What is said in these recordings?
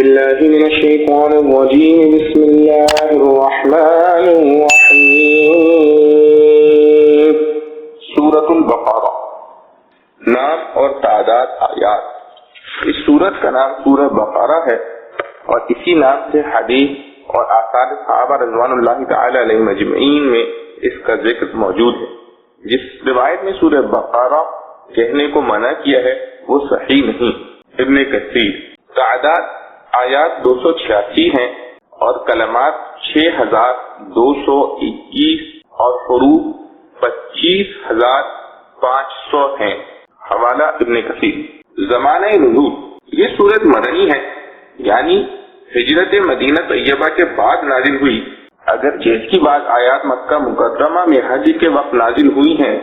بالله من الشيطان الرجيم بسم الله الرحمن الرحيم سورة البقرہ نام اور تعداد آیات۔ اس سورت کا نام سورہ بقرہ ہے اور اسی نام سے حدیث اور آثار صحابہ رضوان اللہ تعالی علیہم اجمعین میں اس کا ذکر موجود ہے۔ جس روایت میں سورہ بقرہ کہنے کو منع کیا ہے وہ صحیح نہیں۔ ابن کثیر تعداد آیات 286 ہیں اور کلمات 6221 اور حروف 25500 ہیں۔ حوالہ ابن کثیر۔ زمانہ نزول یہ سورت مدنی ہے، یعنی ہجرت مدینہ طیبہ کے بعد نازل ہوئی، اگرچہ اس کی بعض آیات مکہ مکرمہ میں حج کے وقت نازل ہوئی ہیں،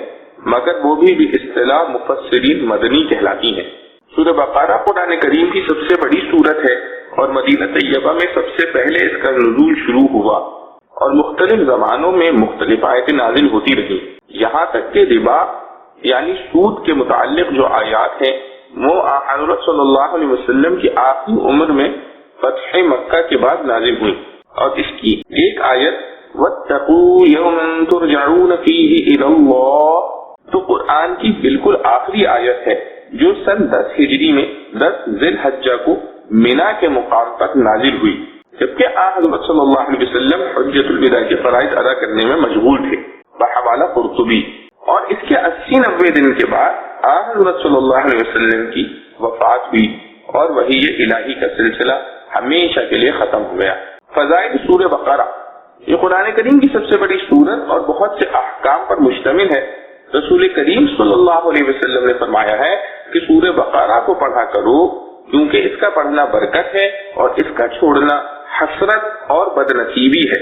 مگر وہ بھی اصطلاح مفسرین مدنی کہلاتی ہیں۔ سورہ بقرہ قرآن کریم کی سب سے بڑی سورت ہے اور مدینہ طیبہ میں سب سے پہلے اس کا نزول شروع ہوا اور مختلف زمانوں میں مختلف آیتیں نازل ہوتی رہی، یہاں تک کہ ربا یعنی سود کے متعلق جو آیات ہیں وہ حضرت صلی اللہ علیہ وسلم کی آخری عمر میں فتح مکہ کے بعد نازل ہوئی، اور اس کی ایک آیت وَاتَّقُوا يَوْمًا تُرْجَعُونَ فِيهِ إِلَى اللَّهِ تو قرآن کی بالکل آخری آیت ہے جو سن 10 ہجری میں 10 ذی الحجہ کو مینا کے مقام تک نازل ہوئی، جبکہ حضرت صلی اللہ علیہ وسلم حجۃ الوداع کے فرائض ادا کرنے میں مشغول تھے بحوالہ قرطبی، اور اس کے 80-90 دن کے بعد حضرت صلی اللہ علیہ وسلم کی وفات ہوئی اور وحی الہی کا سلسلہ ہمیشہ کے لیے ختم ہو گیا۔ فضائل سورہ بقرہ یہ قرآن کریم کی سب سے بڑی سورت اور بہت سے احکام پر مشتمل ہے۔ رسول کریم صلی اللہ علیہ وسلم نے فرمایا ہے کہ سورہ بقرہ کو پڑھا کرو کیونکہ اس کا پڑھنا برکت ہے اور اس کا چھوڑنا حسرت اور بدنصیبی ہے،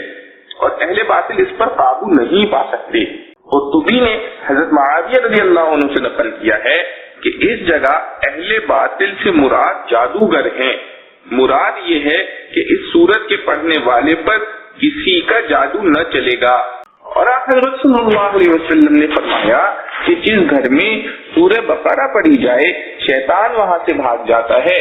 اور اہل باطل اس پر قابو نہیں پا سکتے۔ قرطبی نے حضرت معاویہ رضی اللہ عنہ سے نقل کیا ہے کہ اس جگہ اہل باطل سے مراد جادوگر ہیں، مراد یہ ہے کہ اس سورت کے پڑھنے والے پر کسی کا جادو نہ چلے گا، اور حضرت صلی اللہ علیہ وسلم نے فرمایا کہ جس گھر میں سورہ بقرہ پڑھی جائے شیطان وہاں سے بھاگ جاتا ہے،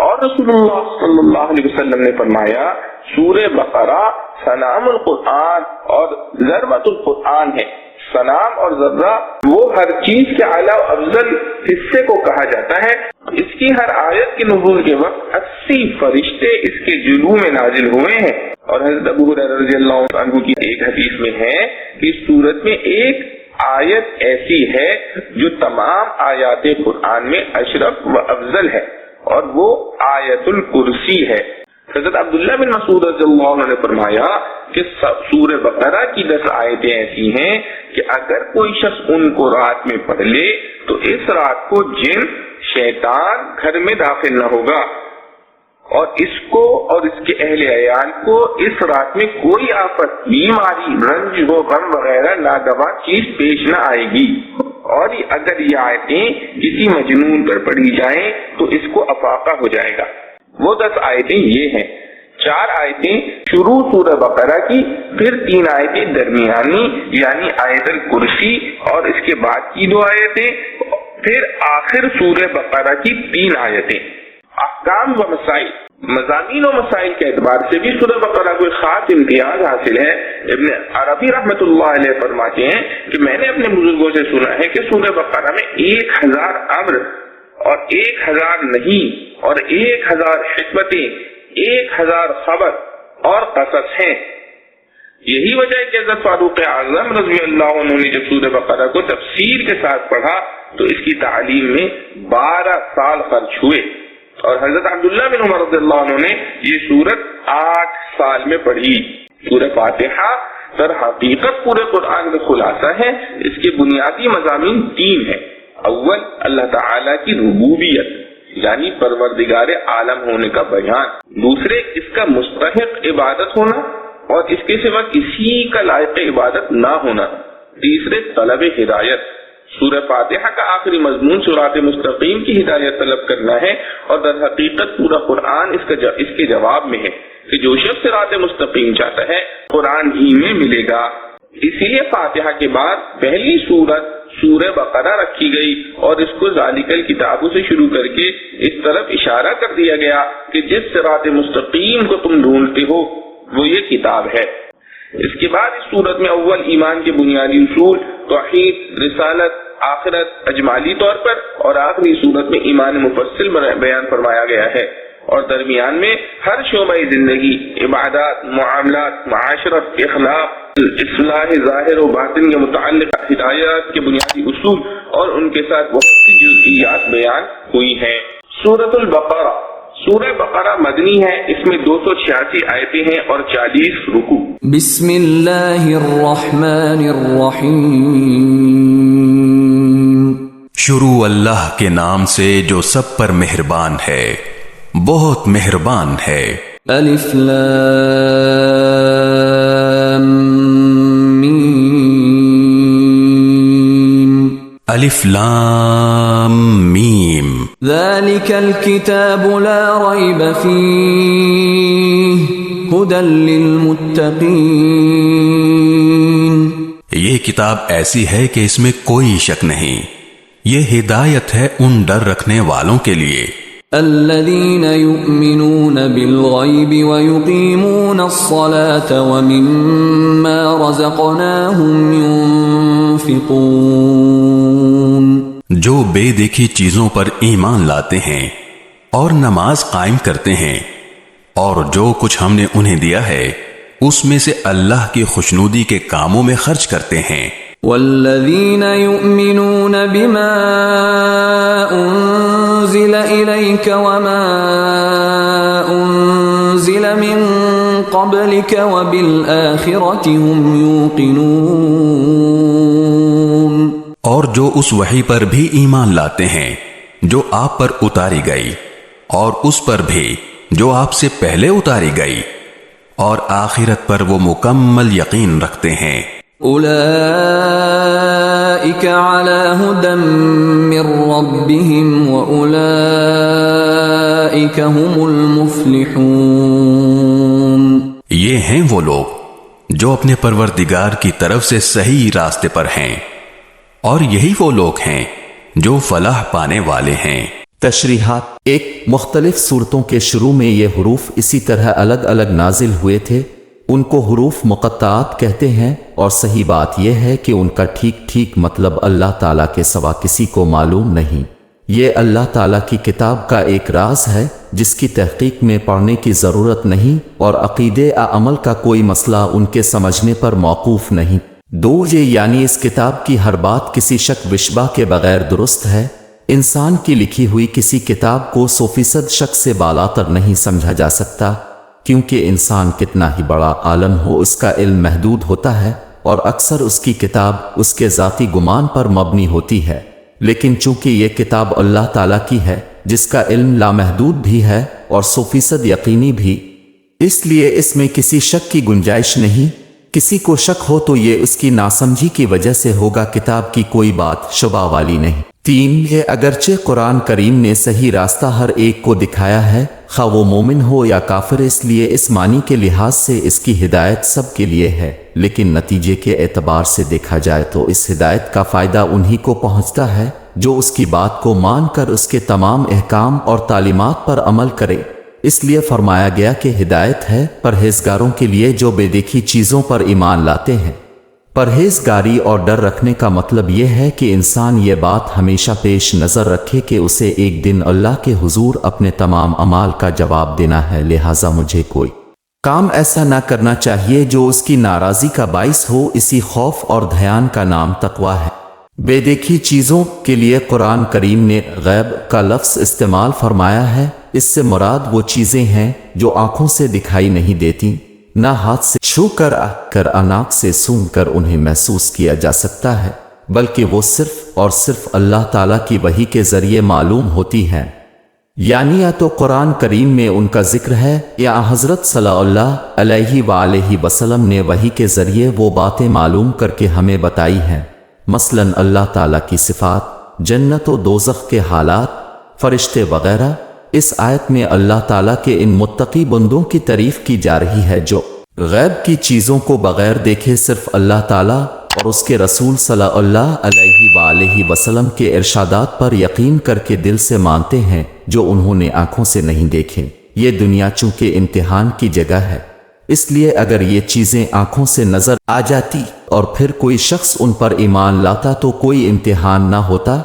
اور رسول اللہ صلی اللہ علیہ وسلم نے فرمایا سورہ بقرہ سنام القرآن اور ذروۃ القرآن ہے۔ سنام اور ذرہ وہ ہر چیز کے اعلیٰ و افضل حصے کو کہا جاتا ہے۔ اس کی ہر آیت کے نزول کے وقت 80 فرشتے اس کے جلو میں نازل ہوئے ہیں، اور حضرت ابو ہریرہ رضی اللہ عنہ کی ایک حدیث میں ہے کہ اس سورت میں ایک آیت ایسی ہے جو تمام آیات قرآن میں اشرف و افضل ہے، اور وہ آیت الکرسی ہے۔ حضرت عبداللہ بن مسعود رضی اللہ عنہ نے فرمایا کہ سورہ بقرہ کی 10 آیتیں ایسی ہیں کہ اگر کوئی شخص ان کو رات میں پڑھ لے تو اس رات کو جن شیطان گھر میں داخل نہ ہوگا، اور اس کو اور اس کے اہل عیال کو اس رات میں کوئی آفت، بیماری، رنج و غم وغیرہ ناگوار چیز پیش نہ آئے گی، اور اگر یہ آیتیں کسی مجنون پر پڑھی جائیں تو اس کو افاقہ ہو جائے گا۔ وہ 10 آیتیں یہ ہیں: 4 آیتیں شروع سورہ بقرہ کی، پھر 3 آیتیں درمیانی یعنی آیت الکرسی اور اس کے بعد کی 2 آیتیں، پھر آخر سورہ بقرہ کی 3 آیتیں۔ احکام و مسائل، مضامین و مسائل کے اعتبار سے بھی سورہ بقرہ کو خاص امتیاز حاصل ہے۔ ابن عربی رحمۃ اللہ علیہ فرماتے ہیں کہ میں نے اپنے بزرگوں سے سنا ہے کہ سورہ بقرہ میں 1000 امر اور 1000 نہیں اور 1000 حکمتیں، 1000 خبر اور قصص ہیں۔ یہی وجہ ہے کہ حضرت فاروق اعظم رضی اللہ عنہ نے جب سورہ بقرہ کو تفسیر کے ساتھ پڑھا تو اس کی تعلیم میں 12 سال خرچ ہوئے، اور حضرت عبداللہ بن عمر رضی اللہ عنہ نے یہ سورت 8 سال میں پڑھی۔ سورہ فاتحہ در حقیقت پورے قرآن کا خلاصہ ہے۔ اس کے بنیادی مضامین 3 ہیں۔ اول، اللہ تعالیٰ کی ربوبیت یعنی پروردگار عالم ہونے کا بیان۔ دوسرے، اس کا مستحق عبادت ہونا اور اس کے سوا کسی کا لائق عبادت نہ ہونا۔ تیسرے، طلب ہدایت۔ سورہ فاتحہ کا آخری مضمون صراط مستقیم کی ہدایت طلب کرنا ہے، اور در حقیقت پورا قرآن اس کے جواب میں ہے کہ جو شخص صراط مستقیم چاہتا ہے قرآن ہی میں ملے گا۔ اسی لیے فاتحہ کے بعد پہلی سورت سورہ بقرہ رکھی گئی اور اس کو ذالک الکتاب سے شروع کر کے اس طرف اشارہ کر دیا گیا کہ جس صراط مستقیم کو تم ڈھونڈتے ہو وہ یہ کتاب ہے۔ اس کے بعد اس صورت میں اول ایمان کے بنیادی اصول، توحید، رسالت، آخرت اجمالی طور پر، اور آخری صورت میں ایمان مفصل بیان فرمایا گیا ہے، اور درمیان میں ہر شعبہ زندگی، عبادات، معاملات، معاشرت، اخلاق، اصلاح ظاہر و باطن کے متعلق ہدایات کے بنیادی اصول اور ان کے ساتھ بہت سی جزئیات بیان ہوئی ہیں۔ سورۃ البقرہ، سورہ بقرہ مدنی ہے، اس میں 286 آیتیں ہیں اور 40 رکوع۔ بسم اللہ الرحمن الرحیم، شروع اللہ کے نام سے جو سب پر مہربان ہے، بہت مہربان ہے۔ الف لام میم، الف لام میم، ذالک الکتاب لا ریب فیہ ہدی للمتقین۔ یہ کتاب ایسی ہے کہ اس میں کوئی شک نہیں، یہ ہدایت ہے ان ڈر رکھنے والوں کے لیے۔ الذین یؤمنون بالغیب ویقیمون الصلاة ومما رزقناہم ينفقون، جو بے دیکھی چیزوں پر ایمان لاتے ہیں اور نماز قائم کرتے ہیں، اور جو کچھ ہم نے انہیں دیا ہے اس میں سے اللہ کی خوشنودی کے کاموں میں خرچ کرتے ہیں۔ والذین یؤمنون بما انزل الیک وما انزل من قبلک وبالآخرۃ هم یوقنون، اور جو اس وحی پر بھی ایمان لاتے ہیں جو آپ پر اتاری گئی، اور اس پر بھی جو آپ سے پہلے اتاری گئی، اور آخرت پر وہ مکمل یقین رکھتے ہیں۔ اولئک علی ھدی من ربہم واولئک ھم المفلحون، یہ ہیں وہ لوگ جو اپنے پروردگار کی طرف سے صحیح راستے پر ہیں، اور یہی وہ لوگ ہیں جو فلاح پانے والے ہیں۔ تشریحات۔ ایک، مختلف صورتوں کے شروع میں یہ حروف اسی طرح الگ الگ نازل ہوئے تھے، ان کو حروف مقطعات کہتے ہیں، اور صحیح بات یہ ہے کہ ان کا ٹھیک مطلب اللہ تعالیٰ کے سوا کسی کو معلوم نہیں۔ یہ اللہ تعالیٰ کی کتاب کا ایک راز ہے جس کی تحقیق میں پڑھنے کی ضرورت نہیں، اور عقیدے عمل کا کوئی مسئلہ ان کے سمجھنے پر موقوف نہیں۔ دو، یہ یعنی اس کتاب کی ہر بات کسی شک وشبہ کے بغیر درست ہے۔ انسان کی لکھی ہوئی کسی کتاب کو 100% شک سے بالاتر نہیں سمجھا جا سکتا، کیونکہ انسان کتنا ہی بڑا عالم ہو اس کا علم محدود ہوتا ہے، اور اکثر اس کی کتاب اس کے ذاتی گمان پر مبنی ہوتی ہے۔ لیکن چونکہ یہ کتاب اللہ تعالیٰ کی ہے جس کا علم لامحدود بھی ہے اور 100% یقینی بھی، اس لیے اس میں کسی شک کی گنجائش نہیں۔ کسی کو شک ہو تو یہ اس کی ناسمجھی کی وجہ سے ہوگا، کتاب کی کوئی بات شبہ والی نہیں۔ 3، یہ اگرچہ قرآن کریم نے صحیح راستہ ہر ایک کو دکھایا ہے، خواہ وہ مومن ہو یا کافر، اس لیے اس معنی کے لحاظ سے اس کی ہدایت سب کے لیے ہے، لیکن نتیجے کے اعتبار سے دیکھا جائے تو اس ہدایت کا فائدہ انہی کو پہنچتا ہے جو اس کی بات کو مان کر اس کے تمام احکام اور تعلیمات پر عمل کرے۔ اس لیے فرمایا گیا کہ ہدایت ہے پرہیزگاروں کے لیے جو بے دیکھی چیزوں پر ایمان لاتے ہیں۔ پرہیزگاری اور ڈر رکھنے کا مطلب یہ ہے کہ انسان یہ بات ہمیشہ پیش نظر رکھے کہ اسے ایک دن اللہ کے حضور اپنے تمام اعمال کا جواب دینا ہے، لہٰذا مجھے کوئی کام ایسا نہ کرنا چاہیے جو اس کی ناراضی کا باعث ہو۔ اسی خوف اور دھیان کا نام تقویٰ ہے۔ بے دیکھی چیزوں کے لیے قرآن کریم نے غیب کا لفظ استعمال فرمایا ہے۔ اس سے مراد وہ چیزیں ہیں جو آنکھوں سے دکھائی نہیں دیتی، نہ ہاتھ سے چھو کر ناک سے سونگھ کر انہیں محسوس کیا جا سکتا ہے، بلکہ وہ صرف اور صرف اللہ تعالیٰ کی وحی کے ذریعے معلوم ہوتی ہیں۔ یعنی یا تو قرآن کریم میں ان کا ذکر ہے یا حضرت صلی اللہ علیہ وآلہ وسلم نے وحی کے ذریعے وہ باتیں معلوم کر کے ہمیں بتائی ہیں، مثلاً اللہ تعالیٰ کی صفات، جنت و دوزخ کے حالات، فرشتے وغیرہ۔ اس آیت میں اللہ تعالیٰ کے ان متقی بندوں کی تعریف کی جا رہی ہے جو غیب کی چیزوں کو بغیر دیکھے صرف اللہ تعالیٰ اور اس کے رسول صلی اللہ علیہ وآلہ وسلم کے ارشادات پر یقین کر کے دل سے مانتے ہیں جو انہوں نے آنکھوں سے نہیں دیکھیں۔ یہ دنیا چونکہ امتحان کی جگہ ہے، اس لیے اگر یہ چیزیں آنکھوں سے نظر آ جاتی اور پھر کوئی شخص ان پر ایمان لاتا تو کوئی امتحان نہ ہوتا۔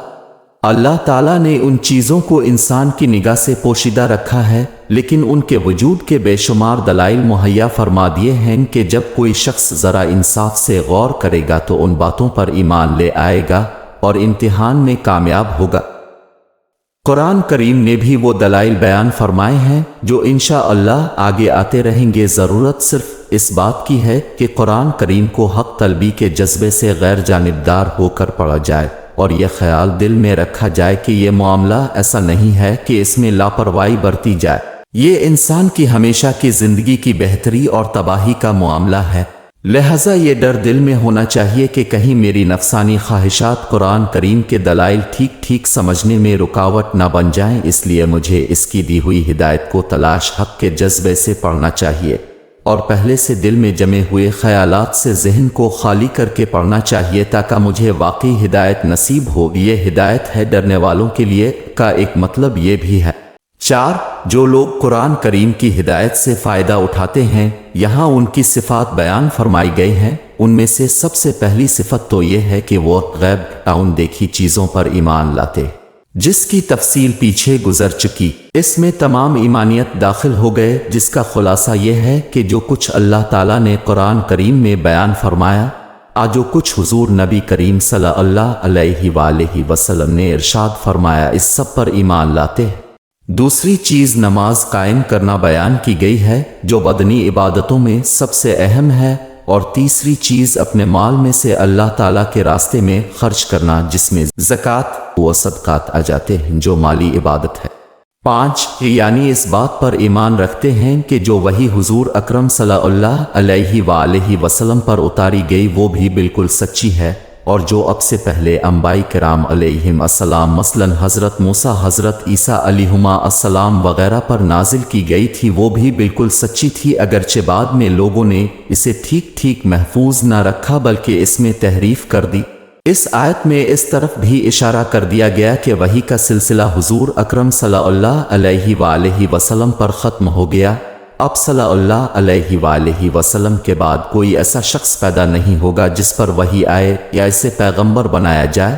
اللہ تعالیٰ نے ان چیزوں کو انسان کی نگاہ سے پوشیدہ رکھا ہے، لیکن ان کے وجود کے بے شمار دلائل مہیا فرما دیے ہیں کہ جب کوئی شخص ذرا انصاف سے غور کرے گا تو ان باتوں پر ایمان لے آئے گا اور امتحان میں کامیاب ہوگا۔ قرآن کریم نے بھی وہ دلائل بیان فرمائے ہیں جو انشاءاللہ آگے آتے رہیں گے۔ ضرورت صرف اس بات کی ہے کہ قرآن کریم کو حق طلبی کے جذبے سے غیر جانبدار ہو کر پڑھا جائے اور یہ خیال دل میں رکھا جائے کہ یہ معاملہ ایسا نہیں ہے کہ اس میں لاپرواہی برتی جائے۔ یہ انسان کی ہمیشہ کی زندگی کی بہتری اور تباہی کا معاملہ ہے، لہذا یہ ڈر دل میں ہونا چاہیے کہ کہیں میری نفسانی خواہشات قرآن کریم کے دلائل ٹھیک سمجھنے میں رکاوٹ نہ بن جائیں۔ اس لیے مجھے اس کی دی ہوئی ہدایت کو تلاش حق کے جذبے سے پڑھنا چاہیے اور پہلے سے دل میں جمے ہوئے خیالات سے ذہن کو خالی کر کے پڑھنا چاہیے تاکہ مجھے واقعی ہدایت نصیب ہو۔ یہ ہدایت ہے ڈرنے والوں کے لیے کا ایک مطلب یہ بھی ہے۔ 4. جو لوگ قرآن کریم کی ہدایت سے فائدہ اٹھاتے ہیں، یہاں ان کی صفات بیان فرمائی گئی ہیں۔ ان میں سے سب سے پہلی صفت تو یہ ہے کہ وہ غیب ان دیکھی چیزوں پر ایمان لاتے، جس کی تفصیل پیچھے گزر چکی۔ اس میں تمام ایمانیت داخل ہو گئے، جس کا خلاصہ یہ ہے کہ جو کچھ اللہ تعالیٰ نے قرآن کریم میں بیان فرمایا، جو کچھ حضور نبی کریم صلی اللہ علیہ وآلہ وسلم نے ارشاد فرمایا، اس سب پر ایمان لاتے ہیں۔ دوسری چیز نماز قائم کرنا بیان کی گئی ہے جو بدنی عبادتوں میں سب سے اہم ہے، اور تیسری چیز اپنے مال میں سے اللہ تعالیٰ کے راستے میں خرچ کرنا، جس میں زکوٰۃ و صدقات آ جاتے ہیں جو مالی عبادت ہے۔ 5. یعنی اس بات پر ایمان رکھتے ہیں کہ جو وحی حضور اکرم صلی اللہ علیہ وآلہ وسلم پر اتاری گئی وہ بھی بالکل سچی ہے، اور جو اب سے پہلے انبیاء کرام علیہم السلام مثلاً حضرت موسیٰ، حضرت عیسیٰ علیہما السلام وغیرہ پر نازل کی گئی تھی وہ بھی بالکل سچی تھی، اگرچہ بعد میں لوگوں نے اسے ٹھیک محفوظ نہ رکھا بلکہ اس میں تحریف کر دی۔ اس آیت میں اس طرف بھی اشارہ کر دیا گیا کہ وحی کا سلسلہ حضور اکرم صلی اللہ علیہ وآلہ وسلم پر ختم ہو گیا۔ اب صلی اللہ علیہ وآلہ وسلم کے بعد کوئی ایسا شخص پیدا نہیں ہوگا جس پر وحی آئے یا اسے پیغمبر بنایا جائے،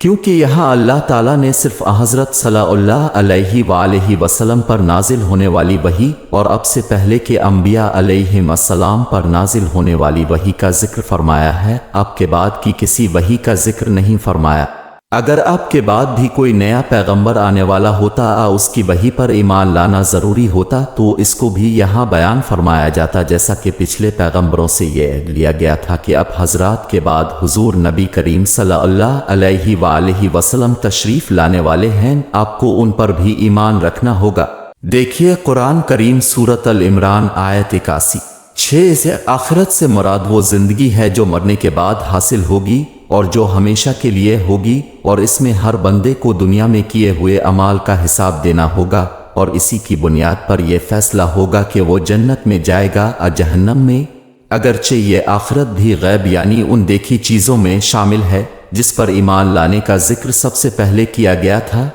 کیونکہ یہاں اللہ تعالیٰ نے صرف حضرت صلی اللہ علیہ وآلہ وسلم پر نازل ہونے والی وحی اور اب سے پہلے کے انبیاء علیہم السلام پر نازل ہونے والی وحی کا ذکر فرمایا ہے، اب کے بعد کی کسی وحی کا ذکر نہیں فرمایا۔ اگر اب کے بعد بھی کوئی نیا پیغمبر آنے والا ہوتا اس کی وحی پر ایمان لانا ضروری ہوتا تو اس کو بھی یہاں بیان فرمایا جاتا، جیسا کہ پچھلے پیغمبروں سے یہ لیا گیا تھا کہ اب حضرات کے بعد حضور نبی کریم صلی اللہ علیہ وآلہ وسلم تشریف لانے والے ہیں، آپ کو ان پر بھی ایمان رکھنا ہوگا۔ دیکھیے قرآن کریم سورۃ العمران آیت 81۔ 6 سے آخرت سے مراد وہ زندگی ہے جو مرنے کے بعد حاصل ہوگی اور جو ہمیشہ کے لیے ہوگی، اور اس میں ہر بندے کو دنیا میں کیے ہوئے اعمال کا حساب دینا ہوگا، اور اسی کی بنیاد پر یہ فیصلہ ہوگا کہ وہ جنت میں جائے گا یا جہنم میں۔ اگرچہ یہ آخرت بھی غیب یعنی ان دیکھی چیزوں میں شامل ہے جس پر ایمان لانے کا ذکر سب سے پہلے کیا گیا تھا،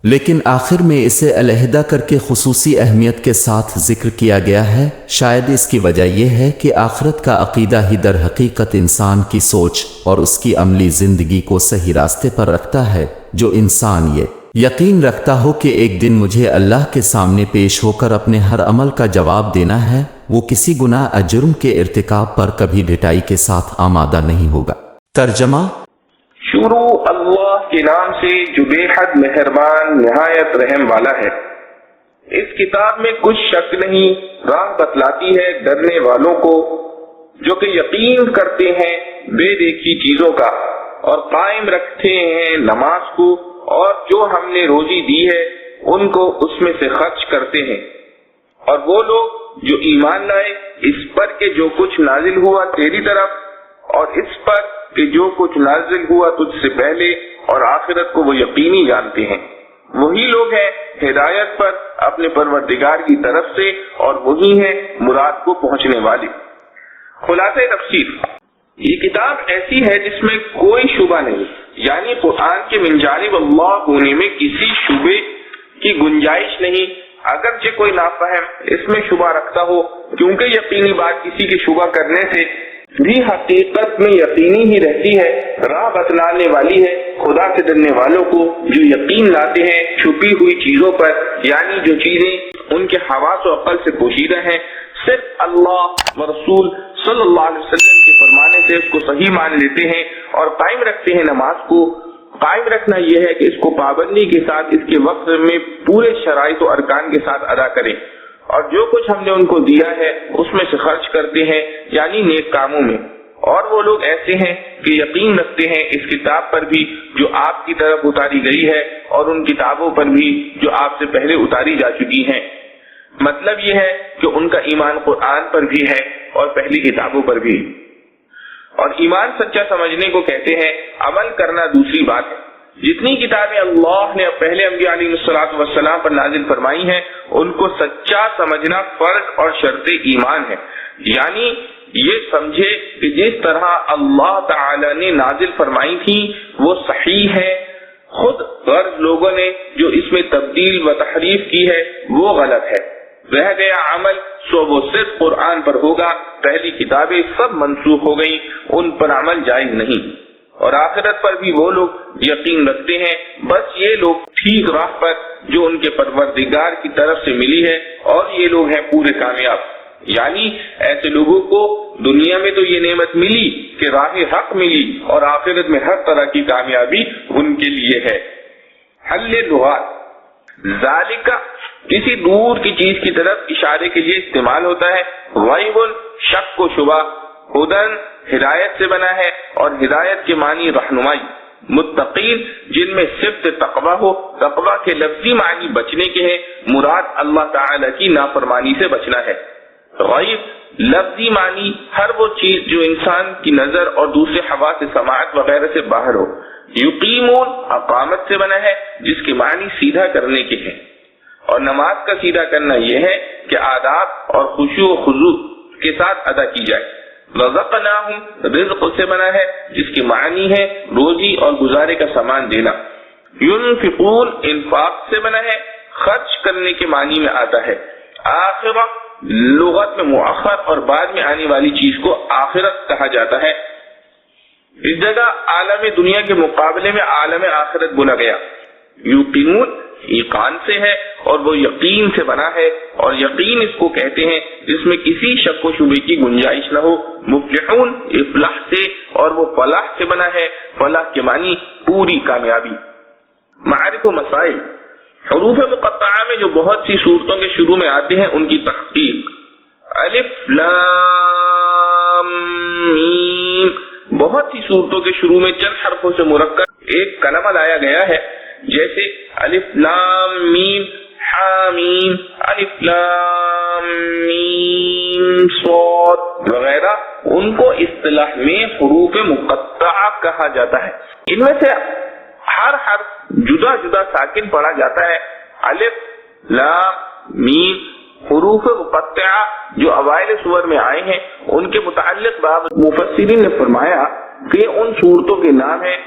لیکن آخر میں اسے علیحدہ کر کے خصوصی اہمیت کے ساتھ ذکر کیا گیا ہے۔ شاید اس کی وجہ یہ ہے کہ آخرت کا عقیدہ ہی در حقیقت انسان کی سوچ اور اس کی عملی زندگی کو صحیح راستے پر رکھتا ہے۔ جو انسان یہ یقین رکھتا ہو کہ ایک دن مجھے اللہ کے سامنے پیش ہو کر اپنے ہر عمل کا جواب دینا ہے، وہ کسی گناہ یا جرم کے ارتکاب پر کبھی ڈٹائی کے ساتھ آمادہ نہیں ہوگا۔ ترجمہ: شروع اللہ کے نام سے جو بے حد مہربان نہایت رحم والا ہے۔ اس کتاب میں کچھ شک نہیں، راہ بتلاتی ہے ڈرنے والوں کو جو کہ یقین کرتے ہیں بے دیکھی چیزوں کا اور قائم رکھتے ہیں نماز کو، اور جو ہم نے روزی دی ہے ان کو اس میں سے خرچ کرتے ہیں، اور وہ لوگ جو ایمان لائے اس پر کہ جو کچھ نازل ہوا تیری طرف اور اس پر کہ جو کچھ نازل ہوا تجھ سے پہلے، اور آخرت کو وہ یقینی جانتے ہیں۔ وہی لوگ ہیں ہدایت پر اپنے پروردگار کی طرف سے، اور وہی ہیں مراد کو پہنچنے والے۔ خلاصہ تفسیر: یہ کتاب ایسی ہے جس میں کوئی شبہ نہیں، یعنی قرآن کے من جانب اللہ ہونے میں کسی شبے کی گنجائش نہیں، اگرچہ کوئی نافہم اس میں شبہ رکھتا ہو، کیونکہ یقینی بات کسی کے شبہ کرنے سے بھی حقیقت میں یقینی ہی رہتی ہے، راہ بتلانے والی ہے خدا سے ڈرنے والوں کو جو یقین لاتے ہیں چھپی ہوئی چیزوں پر، یعنی جو چیزیں ان کے حواس و عقل سے پوشیدہ ہیں، صرف اللہ و رسول صلی اللہ علیہ وسلم کے فرمانے سے اس کو صحیح مان لیتے ہیں اور قائم رکھتے ہیں۔ نماز کو قائم رکھنا یہ ہے کہ اس کو پابندی کے ساتھ اس کے وقت میں پورے شرائط و ارکان کے ساتھ ادا کریں، اور جو کچھ ہم نے ان کو دیا ہے اس میں سے خرچ کرتے ہیں، یعنی نیک کاموں میں۔ اور وہ لوگ ایسے ہیں کہ یقین رکھتے ہیں اس کتاب پر بھی جو آپ کی طرف اتاری گئی ہے اور ان کتابوں پر بھی جو آپ سے پہلے اتاری جا چکی ہیں۔ مطلب یہ ہے کہ ان کا ایمان قرآن پر بھی ہے اور پہلی کتابوں پر بھی۔ اور ایمان سچا سمجھنے کو کہتے ہیں، عمل کرنا دوسری بات ہے۔ جتنی کتابیں اللہ نے پہلے انبیاء علیہ الصلوۃ والسلام پر نازل فرمائی ہیں ان کو سچا سمجھنا فرض اور شرط ایمان ہے، یعنی یہ سمجھے کہ جس طرح اللہ تعالی نے نازل فرمائی تھی وہ صحیح ہے، خود غرض لوگوں نے جو اس میں تبدیل و تحریف کی ہے وہ غلط ہے، رہ گیا عمل سو وہ صرف قرآن پر ہوگا، پہلی کتابیں سب منسوخ ہو گئیں، ان پر عمل جائز نہیں۔ اور آخرت پر بھی وہ لوگ یقین رکھتے ہیں، بس یہ لوگ ٹھیک راہ پر جو ان کے پروردگار کی طرف سے ملی ہے، اور یہ لوگ ہیں پورے کامیاب، یعنی ایسے لوگوں کو دنیا میں تو یہ نعمت ملی کہ راہ حق ملی، اور آخرت میں ہر طرح کی کامیابی ان کے لیے ہے۔ حل لغات ذالک کسی دور کی چیز کی طرف اشارے کے لیے استعمال ہوتا ہے، غیب شک و شبہ، ہدن ہدایت سے بنا ہے، اور ہدایت کے معنی رہنمائی، متقین جن میں صفت تقوی ہو، تقوی کے لفظی معنی بچنے کے ہیں، مراد اللہ تعالی کی نافرمانی سے بچنا ہے۔ غیب لفظی معنی ہر وہ چیز جو انسان کی نظر اور دوسرے حواس سماعت وغیرہ سے باہر ہو۔ یقیمون اقامت سے بنا ہے جس کے معنی سیدھا کرنے کے ہیں، اور نماز کا سیدھا کرنا یہ ہے کہ آداب اور خشوع و خضوع کے ساتھ ادا کی جائے۔ رزقناہم رزق سے بنا ہے جس کے معنی ہے روزی اور گزارے کا سامان دینا۔ ينفقون انفاق سے بنا ہے خرچ کرنے کے معنی میں آتا ہے۔ آخرہ لغت میں مؤخر اور بعد میں آنے والی چیز کو آخرت کہا جاتا ہے۔ اس جگہ عالم دنیا کے مقابلے میں عالم آخرت بولا گیا۔ یقینون ایقان سے ہے اور وہ یقین سے بنا ہے، اور یقین اس کو کہتے ہیں جس میں کسی شک و شبے کی گنجائش نہ ہو۔ مفلحون افلاح سے، اور وہ فلاح سے بنا ہے، فلاح کے معنی پوری کامیابی۔ معارف و مسائل حروف مقطعہ میں جو بہت سی صورتوں کے شروع میں آتے ہیں ان کی تحقیق۔ الف لام میم، بہت سی صورتوں کے شروع میں چند حرفوں سے مرکب ایک کلمہ لایا گیا ہے، جیسے الف لام میم حامیم، الف لام میم صاد وغیرہ، ان کو اصطلاح میں حروف مقطعہ کہا جاتا ہے۔ ان میں سے ہر حرف جدا جدا ساکن پڑھا جاتا ہے۔ الف لام میم حروف مقطعہ جو اوائل سور میں آئے ہیں ان کے متعلق بعض مفسرین نے فرمایا کہ ان صورتوں کے نام ہیں۔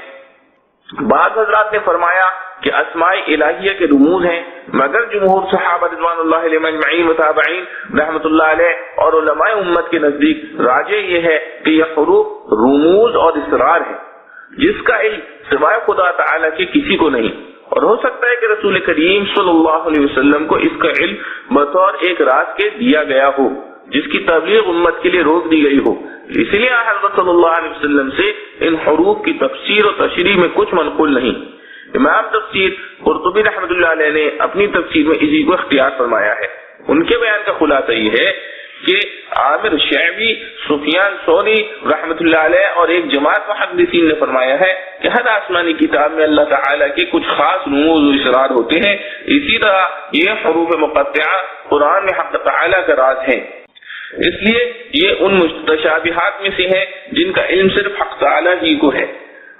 بعض حضرات نے فرمایا کہ اسماء الہیہ کے رموز ہیں، مگر جمہور صحابہ رضوان اللہ علیہم اجمعین و تابعین رحمۃ اللہ علیہ اور علماء امت کے نزدیک راجح یہ ہے کہ یہ حروف رموز اور اسرار ہیں جس کا علم سوائے خدا تعالی کے کسی کو نہیں، اور ہو سکتا ہے کہ رسول کریم صلی اللہ علیہ وسلم کو اس کا علم بطور ایک راز کے دیا گیا ہو جس کی تبلیغ امت کے لیے روک دی گئی ہو، اس لیے حضرت صلی اللہ علیہ وسلم سے ان حروف کی تفسیر و تشریح میں کچھ منقول نہیں۔ امام تفسیر قرطبی رحمۃ اللہ علیہ نے اپنی تفسیر میں اسی کو اختیار فرمایا ہے۔ ان کے بیان کا خلاصہ یہ ہے کہ عامر شعبی، سفیان ثوری رحمۃ اللہ علیہ اور ایک جماعت محدثین نے فرمایا ہے کہ ہر آسمانی کتاب میں اللہ تعالیٰ کے کچھ خاص رموز و اسرار ہوتے ہیں، اسی طرح یہ حروف مقطعہ قرآن میں حق تعالیٰ کا راز ہے، اس لیے یہ ان متشابہات میں سے ہے جن کا علم صرف حق تعالیٰ ہی کو ہے۔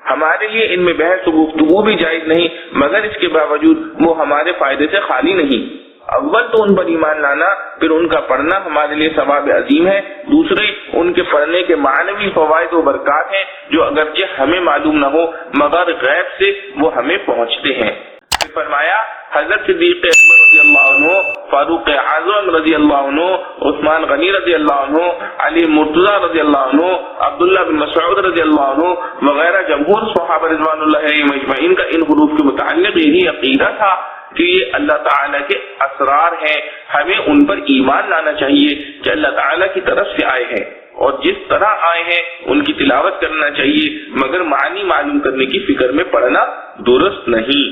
ہمارے لیے ان میں بحث و گفتگو بھی جائز نہیں، مگر اس کے باوجود وہ ہمارے فائدے سے خالی نہیں۔ اول تو ان پر ایمان لانا، پھر ان کا پڑھنا ہمارے لیے ثواب عظیم ہے، دوسرے ان کے پڑھنے کے معنوی فوائد و برکات ہیں جو اگرچہ ہمیں معلوم نہ ہو مگر غیب سے وہ ہمیں پہنچتے ہیں۔ پھر فرمایا حضرت صدیق اکبر رضی اللہ عنہ، فاروق اعظم رضی اللہ عنہ، عثمان غنی رضی اللہ عنہ، علی مرتضی رضی اللہ عنہ، عبداللہ بن مسعود رضی اللہ عنہ وغیرہ جمہور صحابہ رضوان اللہ علیہم اجمعین کا ان حروف کے متعلق یہی عقیدہ تھا کہ یہ اللہ تعالیٰ کے اسرار ہیں، ہمیں ان پر ایمان لانا چاہیے کہ اللہ تعالیٰ کی طرف سے آئے ہیں اور جس طرح آئے ہیں ان کی تلاوت کرنا چاہیے، مگر معنی معلوم کرنے کی فکر میں پڑھنا درست نہیں۔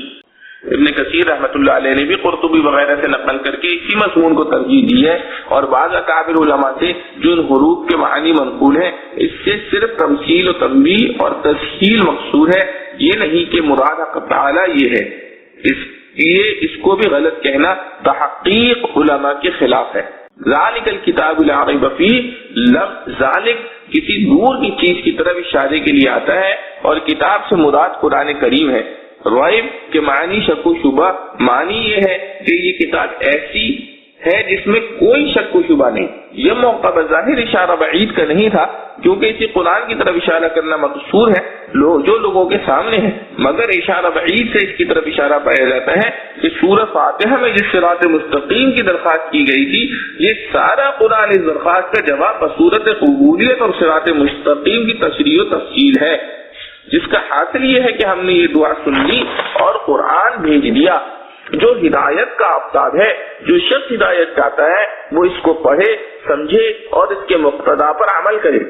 ابن کثیر رحمۃ اللہ علیہ نے بھی قرطبی وغیرہ سے نقل کر کے اسی مضمون کو ترجیح دی ہے، اور بعض اکابر علماء سے جو ان حروف کے معنی منقول ہیں اس سے صرف تمثیل و تنبیہ اور تسہیل مقصود ہے، یہ نہیں کہ مراد حق تعالی یہ ہے۔ اس کو بھی غلط کہنا تحقیق علماء کے خلاف ہے۔ ذالک الکتاب لا ریب فیہ، لفظ ذالک کسی دور کی چیز کی طرف اشارے کے لیے آتا ہے اور کتاب سے مراد قرآن کریم ہے۔ ریب کے معنی شک و شبہ، معنی یہ ہے کہ یہ کتاب ایسی ہے جس میں کوئی شک و شبہ نہیں۔ یہ موقع بظاہر اشارہ بعید کا نہیں تھا کیونکہ اسی قرآن کی طرف اشارہ کرنا مقصور ہے جو لوگوں کے سامنے ہے، مگر اشارہ بعید سے اس کی طرف اشارہ پایا جاتا ہے کہ سورہ فاتحہ میں جس صراط مستقیم کی درخواست کی گئی تھی یہ سارا قرآن اس درخواست کا جواب بصورت قبولیت اور صراط مستقیم کی تشریح و تفصیل ہے، جس کا حاصل یہ ہے کہ ہم نے یہ دعا سن لی اور قرآن بھیج دیا جو ہدایت کا آفتاب ہے۔ جو شخص ہدایت چاہتا ہے وہ اس کو پڑھے، سمجھے اور اس کے مقتضا پر عمل کرے۔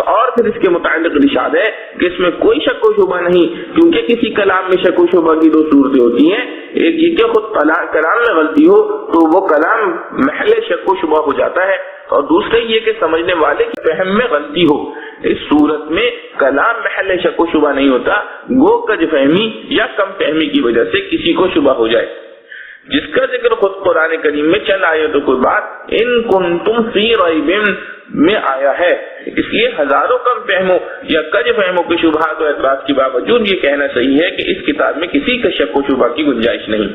اور پھر اس کے متعلق ارشاد ہے کہ اس میں کوئی شک و شبہ نہیں، کیونکہ کسی کلام میں شک و شبہ کی دو صورتیں ہوتی ہیں، ایک یہ کہ خود کلام میں غلطی ہو تو وہ کلام محل شک و شبہ ہو جاتا ہے، اور دوسرے یہ کہ سمجھنے والے کی فہم میں غلطی ہو۔ اس صورت میں کلام محل شک و شبہ نہیں ہوتا، گو کج فہمی یا کم فہمی کی وجہ سے کسی کو شبہ ہو جائے، جس کا ذکر خود قرآن کریم میں چند آیتوں کے بعد ان کنتم فی ریب میں آیا ہے۔ اس لیے ہزاروں کم فہموں یا کج فہموں کے شبہات و اعتراض کے باوجود یہ کہنا صحیح ہے کہ اس کتاب میں کسی کا شک و شبہ کی گنجائش نہیں۔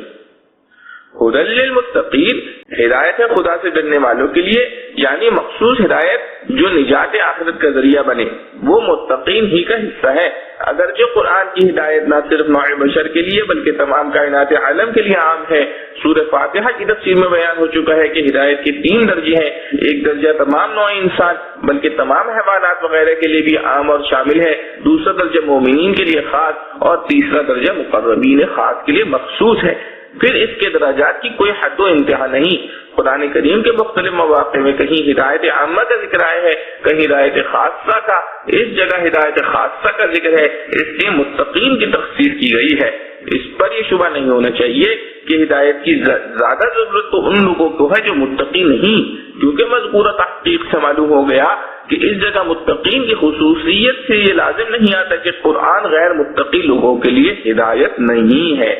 ہدی للمتقین، ہدایت ہے خدا سے ڈرنے والوں کے لیے، یعنی مخصوص ہدایت جو نجات آخرت کا ذریعہ بنے، وہ متقین ہی کا حصہ ہے۔ اگرچہ قرآن کی ہدایت نہ صرف نوع بشر کے لیے بلکہ تمام کائنات عالم کے لیے عام ہے۔ سورہ فاتحہ کی تفسیر میں بیان ہو چکا ہے کہ ہدایت کے 3 درجے ہیں، ایک درجہ تمام نوع انسان بلکہ تمام حیوانات وغیرہ کے لیے بھی عام اور شامل ہے، دوسرا درجہ مومنین کے لیے خاص اور تیسرا درجہ مقربین خاص کے لیے مخصوص ہے۔ پھر اس کے درجات کی کوئی حد و انتہا نہیں۔ قرآن کریم کے مختلف مواقع میں کہیں ہدایت عامہ کا ذکر آیا ہے، کہیں ہدایت خاصہ کا، اس جگہ ہدایت خاصہ کا ذکر ہے، اس لیے متقین کی تخصیص کی گئی ہے۔ اس پر یہ شبہ نہیں ہونا چاہیے کہ ہدایت کی زیادہ ضرورت تو ان لوگوں کو ہے جو متقی نہیں، کیونکہ مذکورہ تحقیق سے معلوم ہو گیا کہ اس جگہ متقین کی خصوصیت سے یہ لازم نہیں آتا کہ قرآن غیر متقی لوگوں کے لیے ہدایت نہیں ہے۔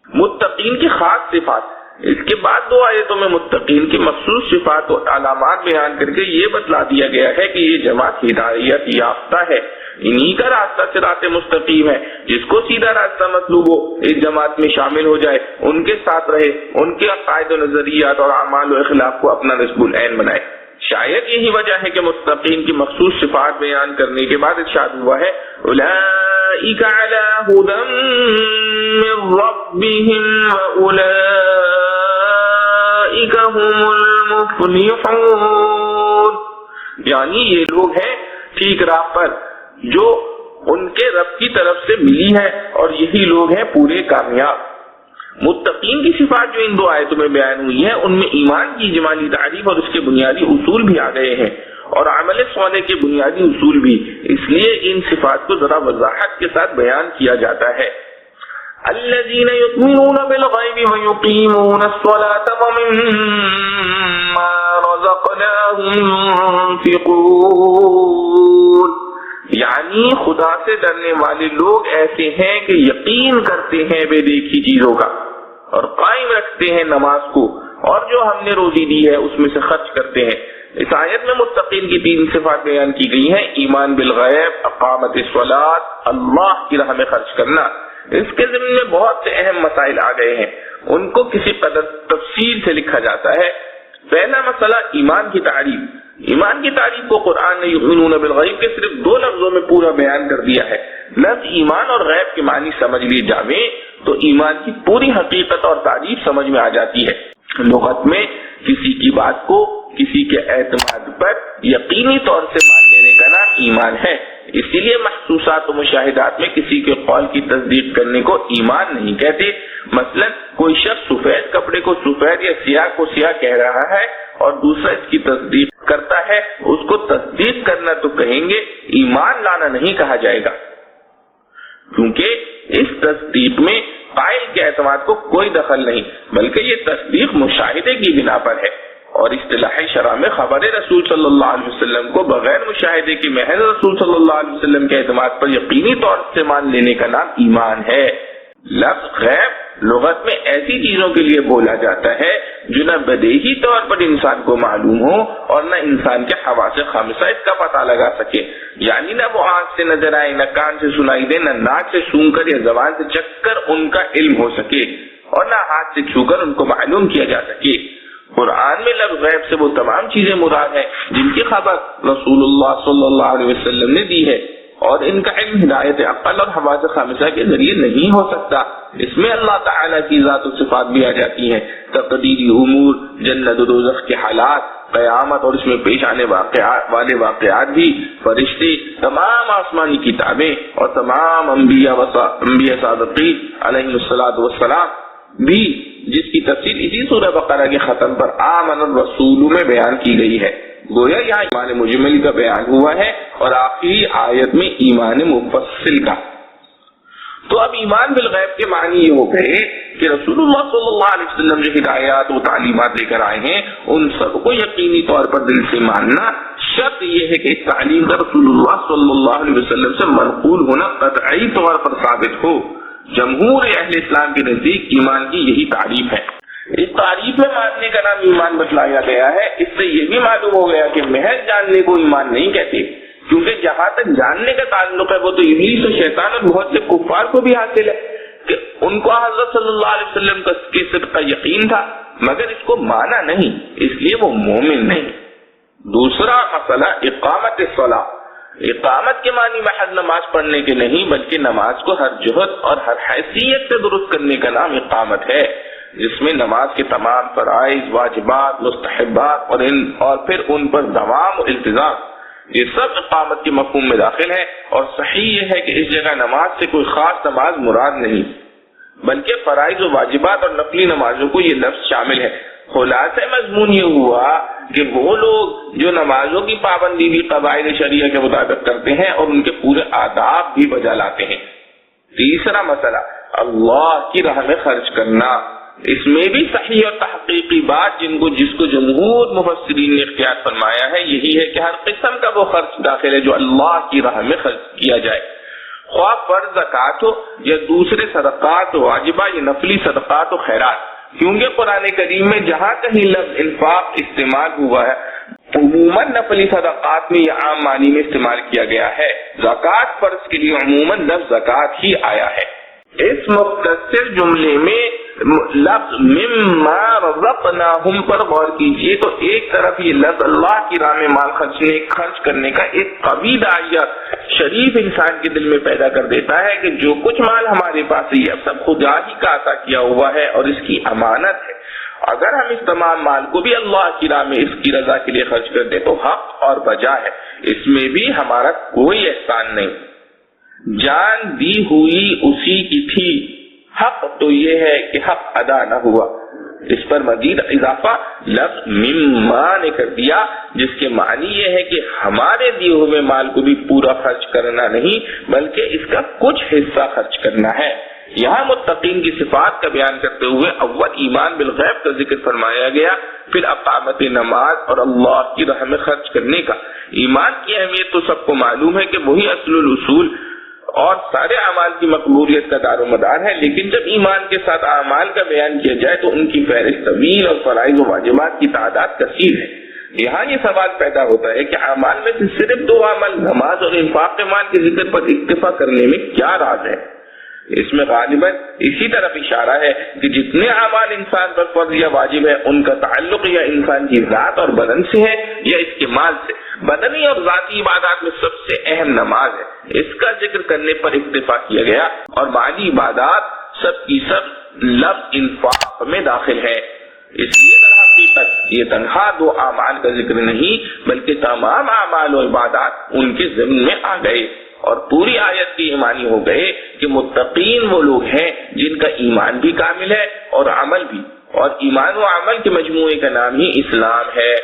متقین کی خاص صفات، اس کے بعد 2 آیتوں میں متقین کی مخصوص صفات اور علامات بیان کر کے یہ بتلا دیا گیا ہے کہ یہ جماعت ہدایت یافتہ ہے، انہی کا راستہ صراط مستقیم ہے۔ جس کو سیدھا راستہ مطلوب ہو اس جماعت میں شامل ہو جائے، ان کے ساتھ رہے، ان کے عقائد و نظریات اور اعمال و اخلاق کو اپنا نصب العین بنائے۔ شاید یہی وجہ ہے کہ متقین کی مخصوص صفات بیان کرنے کے بعد ارشاد ہوا ہے اولئک علی ھدی من ربہم واولئک هم المفلحون، یعنی یہ لوگ ہیں ٹھیک راہ پر جو ان کے رب کی طرف سے ملی ہے، اور یہی لوگ ہیں پورے کامیاب۔ متقین کی صفات جو ان 2 آیتوں میں بیان ہوئی ہیں ان میں ایمان کی اجمالی تعریف اور اس کے بنیادی اصول بھی آ گئے ہیں، اور عمل صالح کے بنیادی اصول بھی، اس لیے ان صفات کو ذرا وضاحت کے ساتھ بیان کیا جاتا ہے۔ الذین یؤمنون بالغیب ویقیمون الصلاۃ ومما رزقناہم ينفقون، یعنی خدا سے ڈرنے والے لوگ ایسے ہیں کہ یقین کرتے ہیں بے دیکھی چیزوں کا اور قائم رکھتے ہیں نماز کو، اور جو ہم نے روزی دی ہے اس میں سے خرچ کرتے ہیں۔ اس آیت میں متقین کی 3 صفات بیان کی گئی ہیں، ایمان بالغیب، اقامت الصلاۃ، اللہ کی راہ میں خرچ کرنا۔ اس کے ضمن میں بہت سے اہم مسائل آ گئے ہیں۔ ان کو کسی قدر تفصیل سے لکھا جاتا ہے۔ پہلا مسئلہ ایمان کی تعریف۔ ایمان کی تعریف کو قرآن نے یؤمنون بالغیب کے صرف 2 لفظوں میں پورا بیان کر دیا ہے۔ لفظ ایمان اور غیب کے معنی سمجھ لیے جاویں تو ایمان کی پوری حقیقت اور تعریف سمجھ میں آ جاتی ہے۔ لغت میں کسی کی بات کو کسی کے اعتماد پر یقینی طور سے مان لینے کا نام ایمان ہے۔ اسی لیے محسوسات و مشاہدات میں کسی کے قول کی تصدیق کرنے کو ایمان نہیں کہتے۔ مثلا کوئی شخص سفید کپڑے کو سفید یا سیاہ کو سیاہ کہہ رہا ہے اور دوسرا اس کی تصدیق کرتا ہے، اس کو تصدیق کرنا تو کہیں گے، ایمان لانا نہیں کہا جائے گا، کیونکہ اس تصدیق میں قائل کے اعتماد کو کوئی دخل نہیں، بلکہ یہ تصدیق مشاہدے کی بنا پر ہے۔ اور اصطلاح شرع میں خبر رسول صلی اللہ علیہ وسلم کو بغیر مشاہدے کے محض رسول صلی اللہ علیہ وسلم کے اعتماد پر یقینی طور سے مان لینے کا نام ایمان ہے۔ لفظ غیب لغت میں ایسی چیزوں کے لیے بولا جاتا ہے جو نہ بدیہی طور پر انسان کو معلوم ہو اور نہ انسان کے حواس خامسہ اس کا پتہ لگا سکے، یعنی نہ وہ آنکھ سے نظر آئے، نہ کان سے سنائی دے، نہ ناک سے سونگ کر یا زبان سے چکھ کر ان کا علم ہو سکے، اور نہ ہاتھ سے چھو کر ان کو معلوم کیا جا سکے۔ قرآن میں لفظ غیب سے وہ تمام چیزیں مراد ہیں جن کی خبر رسول اللہ صلی اللہ علیہ وسلم نے دی ہے، اور ان کا علم ہدایت عقل اور حواس خامسہ کے ذریعے نہیں ہو سکتا۔ اس میں اللہ تعالیٰ کی ذات و صفات بھی آ جاتی ہیں، تقدیری امور، جنت و دوزخ کے حالات، قیامت اور اس میں پیش آنے والے واقعات بھی، فرشتے، تمام آسمانی کتابیں اور تمام انبیاء صادقین علیہ السلام بھی، جس کی تفصیل اسی سورہ بقرہ کے ختم پر آمن الرسول میں بیان کی گئی ہے۔ گویا یہاں ایمان مجمل کا بیان ہوا ہے اور آخری آیت میں ایمان مفصل کا۔ تو اب ایمان بالغیب کے معنی یہ ہو گئے کہ رسول اللہ صلی اللہ علیہ وسلم جو ہدایات و تعلیمات لے کر آئے ہیں ان سب کو یقینی طور پر دل سے ماننا، شرط یہ ہے کہ اس تعلیم کا رسول اللہ صلی اللہ علیہ وسلم سے منقول ہونا قطعی طور پر ثابت ہو۔ جمہور اہل اسلام کے نزدیک ایمان کی یہی تعریف ہے۔ اس تعریف میں ماننے کا نام ایمان بتلایا گیا ہے۔ اس سے یہ بھی معلوم ہو گیا کہ محض جاننے کو ایمان نہیں کہتے، کیونکہ جہاں تک جاننے کا تعلق ہے وہ تو ابلیس و شیطان اور بہت سے کفار کو بھی حاصل ہے کہ ان کو حضرت صلی اللہ علیہ وسلم کے صدق کا یقین تھا، مگر اس کو مانا نہیں، اس لیے وہ مومن نہیں۔ دوسرا مسئلہ اقامت الصلاۃ۔ اقامت کے معنی محض نماز پڑھنے کے نہیں، بلکہ نماز کو ہر جہت اور ہر حیثیت سے درست کرنے کا نام اقامت ہے، جس میں نماز کے تمام فرائض، واجبات، مستحبات اور پھر ان پر دوام و التزام، یہ سب اقامت کے مفہوم میں داخل ہے۔ اور صحیح یہ ہے کہ اس جگہ نماز سے کوئی خاص نماز مراد نہیں، بلکہ فرائض و واجبات اور نفلی نمازوں کو یہ لفظ شامل ہے۔ خلاصہ مضمون یہ ہوا کہ وہ لوگ جو نمازوں کی پابندی بھی قواعد شریعہ کے مطابق کرتے ہیں اور ان کے پورے آداب بھی بجا لاتے ہیں۔ تیسرا مسئلہ اللہ کی راہ میں خرچ کرنا۔ اس میں بھی صحیح اور تحقیقی بات جس کو جمہور مفسرین نے اختیار فرمایا ہے یہی ہے کہ ہر قسم کا وہ خرچ داخل ہے جو اللہ کی راہ میں خرچ کیا جائے، خواہ فرض زکات ہو یا دوسرے صدقات واجبہ یا نفلی صدقات و خیرات، کیونکہ قرآن کریم میں جہاں کہیں لفظ انفاق استعمال ہوا ہے عموماً نفلی صدقات میں یا عام معنی میں استعمال کیا گیا ہے۔ زکات فرض کے لیے عموماً لفظ زکات ہی آیا ہے۔ اس مختصر جملے میں لفظ مما رزقناہم پر غور کیجئے تو ایک طرف یہ لفظ اللہ کی راہ میں مال خرچ کرنے کا ایک قوی داعیہ شریف انسان کے دل میں پیدا کر دیتا ہے کہ جو کچھ مال ہمارے پاس ہے یہ سب خدا ہی کا عطا کیا ہوا ہے اور اس کی امانت ہے۔ اگر ہم اس تمام مال کو بھی اللہ کی راہ میں اس کی رضا کے لیے خرچ کر دیں تو حق اور بجا ہے، اس میں بھی ہمارا کوئی احسان نہیں۔ جان دی ہوئی اسی کی تھی، حق تو یہ ہے کہ حق ادا نہ ہوا۔ اس پر مزید اضافہ لفظ مما نے کر دیا جس کے معنی یہ ہے کہ ہمارے دیے ہوئے مال کو بھی پورا خرچ کرنا نہیں بلکہ اس کا کچھ حصہ خرچ کرنا ہے۔ یہاں متقین کی صفات کا بیان کرتے ہوئے اول ایمان بالغیب کا ذکر فرمایا گیا، پھر اقامت نماز اور اللہ کی راہ میں خرچ کرنے کا۔ ایمان کی اہمیت تو سب کو معلوم ہے کہ وہی اصل الاصول اور سارے اعمال کی مقبولیت کا دار و مدار ہے، لیکن جب ایمان کے ساتھ اعمال کا بیان کیا جائے تو ان کی فہرست طویل اور فرائض و واجبات کی تعداد کثیر ہے۔ یہاں یہ سوال پیدا ہوتا ہے کہ اعمال میں سے صرف دو عمل نماز اور انفاق مال کے ذکر پر اکتفا کرنے میں کیا راز ہے؟ اس میں غالباً اسی طرف اشارہ ہے کہ جتنے اعمال انسان پر فرض یا واجب ہے ان کا تعلق یا انسان کی ذات اور بدن سے ہے یا اس کے مال سے. بدنی اور ذاتی عبادات میں سب سے اہم نماز ہے، اس کا ذکر کرنے پر اکتفا کیا گیا، اور مالی عبادات سب کی سب لفظ انفاق میں داخل ہے. اس لیے در حقیقت یہ تنہا دو اعمال کا ذکر نہیں بلکہ تمام اعمال و عبادات ان کے ضمن میں آ گئے، اور پوری آیت کی معنی ہو گئے کہ متقین وہ لوگ ہیں جن کا ایمان بھی کامل ہے اور عمل بھی، اور ایمان و عمل کے مجموعے کا نام ہی اسلام ہے.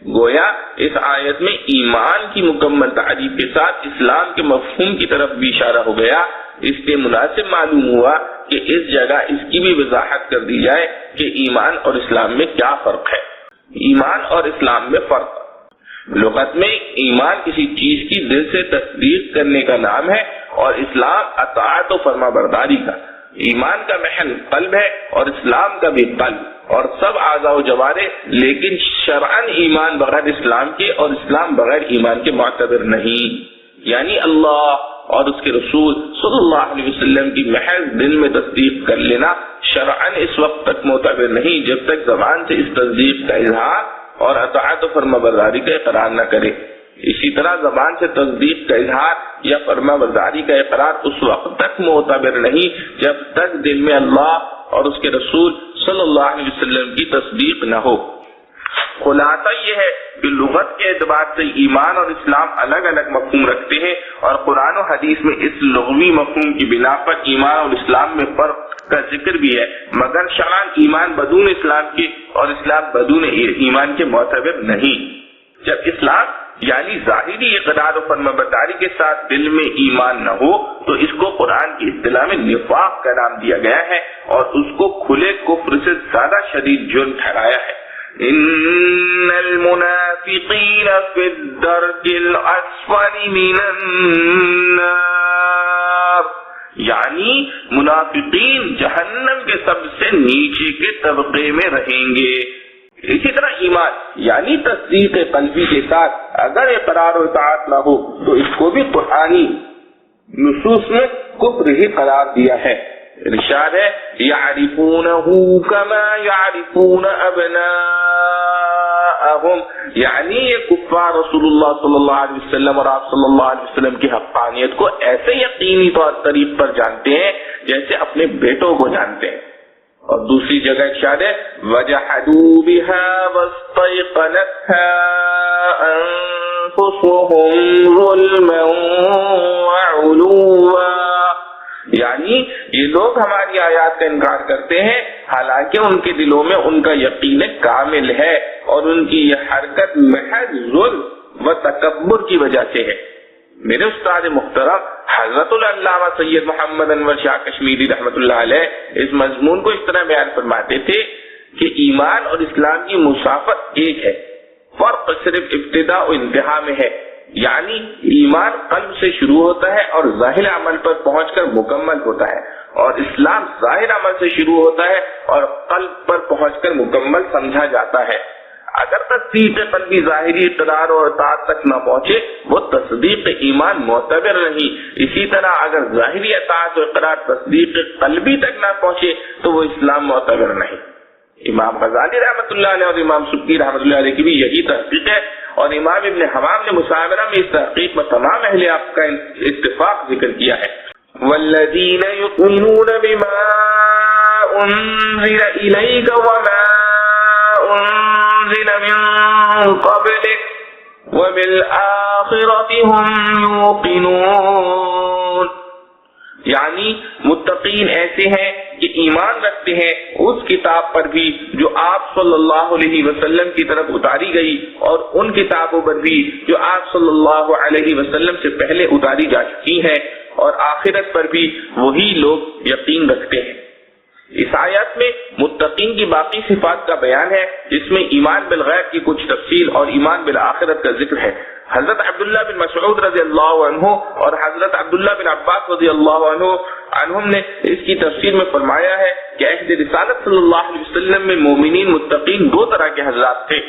گویا اس آیت میں ایمان کی مکمل تعریف کے ساتھ اسلام کے مفہوم کی طرف بھی اشارہ ہو گیا. اس لیے مناسب معلوم ہوا کہ اس جگہ اس کی بھی وضاحت کر دی جائے کہ ایمان اور اسلام میں کیا فرق ہے. ایمان اور اسلام میں فرق. لغت میں ایمان کسی چیز کی دل سے تصدیق کرنے کا نام ہے، اور اسلام اطاعت و فرما برداری کا. ایمان کا محل قلب ہے اور اسلام کا بھی قلب اور سب اعضاء و جوارح، لیکن شرعاً ایمان بغیر اسلام کے اور اسلام بغیر ایمان کے معتبر نہیں. یعنی اللہ اور اس کے رسول صلی اللہ علیہ وسلم کی محض دل میں تصدیق کر لینا شرعاً اس وقت تک معتبر نہیں جب تک زبان سے اس تصدیق کا اظہار اور اطاعت و فرما برداری کا اقرار نہ کرے. اسی طرح زبان سے تصدیق کا اظہار یا فرما برداری کا اقرار اس وقت تک معتبر نہیں جب تک دل میں اللہ اور اس کے رسول صلی اللہ علیہ وسلم کی تصدیق نہ ہو. خلاصہ یہ ہے کہ لغت کے اعتبار سے ایمان اور اسلام الگ الگ مفہوم رکھتے ہیں، اور قرآن و حدیث میں اس لغوی مفہوم کی بنا پر ایمان اور اسلام میں فرق کا ذکر بھی ہے، مگر شرعاً ایمان بدون اسلام کے اور اسلام بدون ایمان کے معتبر نہیں. جب اسلام یعنی ظاہری اقرار و فرما برداری کے ساتھ دل میں ایمان نہ ہو تو اس کو قرآن کی اصطلاح میں نفاق کا نام دیا گیا ہے، اور اس کو کھلے کفر سے زیادہ شدید جرم ٹھہرایا ہے. ان المنافقین فی الدرک الاسفل من النار، یعنی منافقین جہنم کے سب سے نیچے کے طبقے میں رہیں گے. اسی طرح ایمان یعنی تصدیق قلبی کے ساتھ اگر اقرار و اطاعت نہ ہو تو اس کو بھی قرآنی نصوص میں کفر ہی قرار دیا ہے. ارشاد ہے یعرفونہ کما یعرفون ابناءہم، یعنی یہ کفار رسول اللہ صلی اللہ علیہ وسلم اور آپ صلی اللہ علیہ وسلم کی حقانیت کو ایسے یقینی طریق پر جانتے ہیں جیسے اپنے بیٹوں کو جانتے ہیں. اور دوسری جگہ ارشاد ہے وَجَحَدُوا بِهَا وَاسْتَيْقَنَتْهَا أَنفُسُهُمْ ظُلْمًا وَعُلُوًّا، یعنی یہ لوگ ہماری آیات کا انکار کرتے ہیں حالانکہ ان کے دلوں میں ان کا یقین کامل ہے، اور ان کی یہ حرکت محض ظلم و تکبر کی وجہ سے ہے. میرے استاد محترم حضرت العلامہ سید محمد انور شاہ کشمیری رحمۃ اللہ علیہ اس مضمون کو اس طرح بیان فرماتے تھے کہ ایمان اور اسلام کی مسافت ایک ہے، فرق صرف ابتدا و انتہا میں ہے. یعنی ایمان قلب سے شروع ہوتا ہے اور ظاہر عمل پر پہنچ کر مکمل ہوتا ہے، اور اسلام ظاہر عمل سے شروع ہوتا ہے اور قلب پر پہنچ کر مکمل سمجھا جاتا ہے. اگر تصدیق قلبی ظاہری اقرار اور اطاعت تک نہ پہنچے وہ تصدیق ایمان معتبر نہیں. اسی طرح اگر ظاہری اطاعت و اقرار تصدیق قلبی تک نہ پہنچے تو وہ اسلام معتبر نہیں. امام غزالی رحمۃ اللہ علیہ اور امام سبکی رحمۃ اللہ علیہ کی بھی یہی تحقیق ہے، اور امام ابن حمام نے مصابرہ میں اس تحقیق میں تمام اہل آپ کا اتفاق ذکر کیا ہے. والذین یؤمنون بما انزل الیک وما انزل من قبلک وبالآخرۃ هم یوقنون، یعنی متقین ایسے ہیں کہ ایمان رکھتے ہیں اس کتاب پر بھی جو آپ صلی اللہ علیہ وسلم کی طرف اتاری گئی، اور ان کتابوں پر بھی جو آپ صلی اللہ علیہ وسلم سے پہلے اتاری جا چکی ہیں، اور آخرت پر بھی وہی لوگ یقین رکھتے ہیں. اس آیت میں متقین کی باقی صفات کا بیان ہے جس میں ایمان بالغیب کی کچھ تفصیل اور ایمان بالآخرت کا ذکر ہے. حضرت عبداللہ بن مسعود رضی اللہ عنہ اور حضرت عبداللہ بن عباس رضی اللہ عنہم نے اس کی تفسیر میں فرمایا ہے کہ عہد رسالت صلی اللہ علیہ وسلم میں مومنین متقین دو طرح کے حضرات تھے.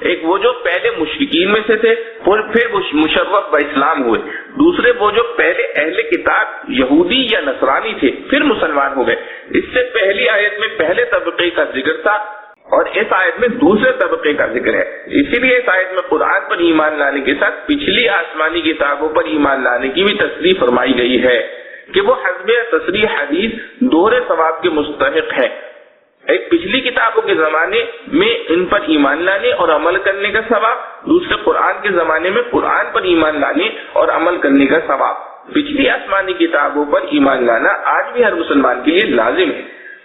ایک وہ جو پہلے مشرکین میں سے تھے پھر مشرف باسلام ہوئے، دوسرے وہ جو پہلے اہل کتاب یہودی یا نصرانی تھے پھر مسلمان ہو گئے۔ اس سے پہلی آیت میں پہلے طبقے کا ذکر تھا اور اس آیت میں دوسرے طبقے کا ذکر ہے، اسی لیے اس آیت میں قرآن پر ایمان لانے کے ساتھ پچھلی آسمانی کتابوں پر ایمان لانے کی بھی تصریح فرمائی گئی ہے کہ وہ حسب تصریح حدیث دوہرے ثواب کے مستحق ہے۔ ایک پچھلی کتابوں کے زمانے میں ان پر ایمان لانے اور عمل کرنے کا ثواب، دوسرے قرآن کے زمانے میں قرآن پر ایمان لانے اور عمل کرنے کا ثواب۔ پچھلی آسمانی کتابوں پر ایمان لانا آج بھی ہر مسلمان کے لیے لازم ہے۔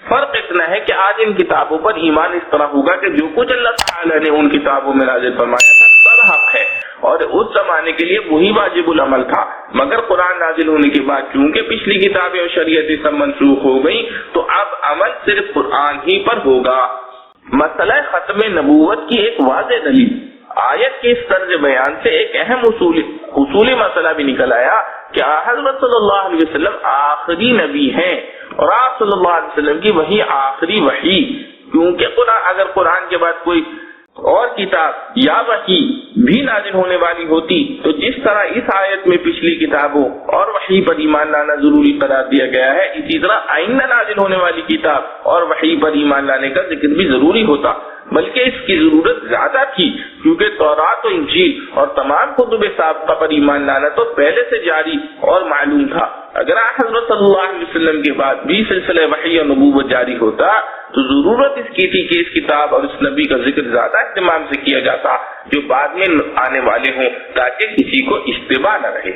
فرق اتنا ہے کہ آج ان کتابوں پر ایمان اس طرح ہوگا کہ جو کچھ اللہ تعالیٰ نے ان کتابوں میں نازل فرمایا تھا سب حق ہے اور اس زمانے کے لیے وہی واجب العمل تھا، مگر قرآن نازل ہونے کے بعد چونکہ پچھلی کتابیں اور شریعتیں سب منسوخ ہو گئی تو اب عمل صرف قرآن ہی پر ہوگا۔ مسئلہ ختم نبوت کی ایک واضح دلیل آیت کے اس طرز بیان سے ایک اہم اصولی مسئلہ بھی نکل آیا کہ حضرت صلی اللہ علیہ وسلم آخری نبی ہیں اور آپ صلی اللہ علیہ وسلم کی وہی آخری وحی، کیونکہ اگر قرآن کے بعد کوئی اور کتاب یا وحی بھی نازل ہونے والی ہوتی تو جس طرح اس آیت میں پچھلی کتابوں اور وحی پر ایمان لانا ضروری قرار دیا گیا ہے، اسی طرح آئندہ نازل ہونے والی کتاب اور وحی پر ایمان لانے کا ذکر بھی ضروری ہوتا، بلکہ اس کی ضرورت زیادہ تھی کیونکہ تورات و انجیل اور تمام کتب سابقہ پر ایمان لانا تو پہلے سے جاری اور معلوم تھا۔ اگر حضرت صلی اللہ علیہ وسلم کے بعد بھی سلسلہ وحی اور نبوت جاری ہوتا تو ضرورت اس کی تھی کہ اس کتاب اور اس نبی کا ذکر زیادہ اہتمام سے کیا جاتا جو بعد میں آنے والے ہوں تاکہ کسی کو اشتباہ نہ رہے،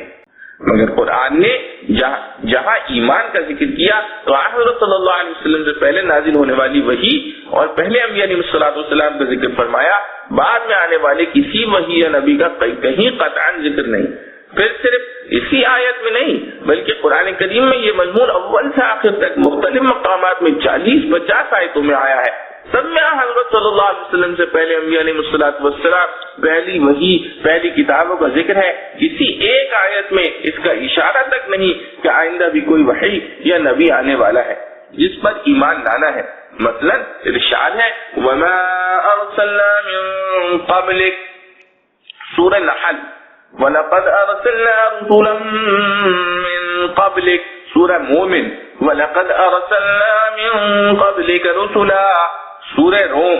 مگر قرآن نے جہاں ایمان کا ذکر کیا تو حضرت صلی اللہ علیہ وسلم سے پہلے نازل ہونے والی وحی اور پہلے انبیاء علیہ الصلوۃ والسلام کا ذکر فرمایا، بعد میں آنے والے کسی وحی یا نبی کا کہیں قطعاً ذکر نہیں۔ پھر صرف اسی آیت میں نہیں بلکہ قرآن کریم میں یہ مضمون اول سے آخر تک مختلف مقامات میں 40-50 آیتوں میں آیا ہے، سب میں حضرت صلی اللہ علیہ وسلم سے پہلے انبیاء علیہ الصلوۃ والسلام پہلی وحی پہلی کتابوں کا ذکر ہے، کسی ایک آیت میں اس کا اشارہ تک نہیں کہ آئندہ بھی کوئی وحی یا نبی آنے والا ہے جس پر ایمان لانا ہے۔ مثلا ارشاد ہے وما ارسلنا من قبلک، سورہ نحل، وَلَقَدْ أَرْسَلْنَا رُسُلًا مِّن قَبْلِكَ، سورہ مومن، وَلَقَدْ أَرْسَلْنَا مِن قَبْلِكَ رُسُلًا، سورہ روم،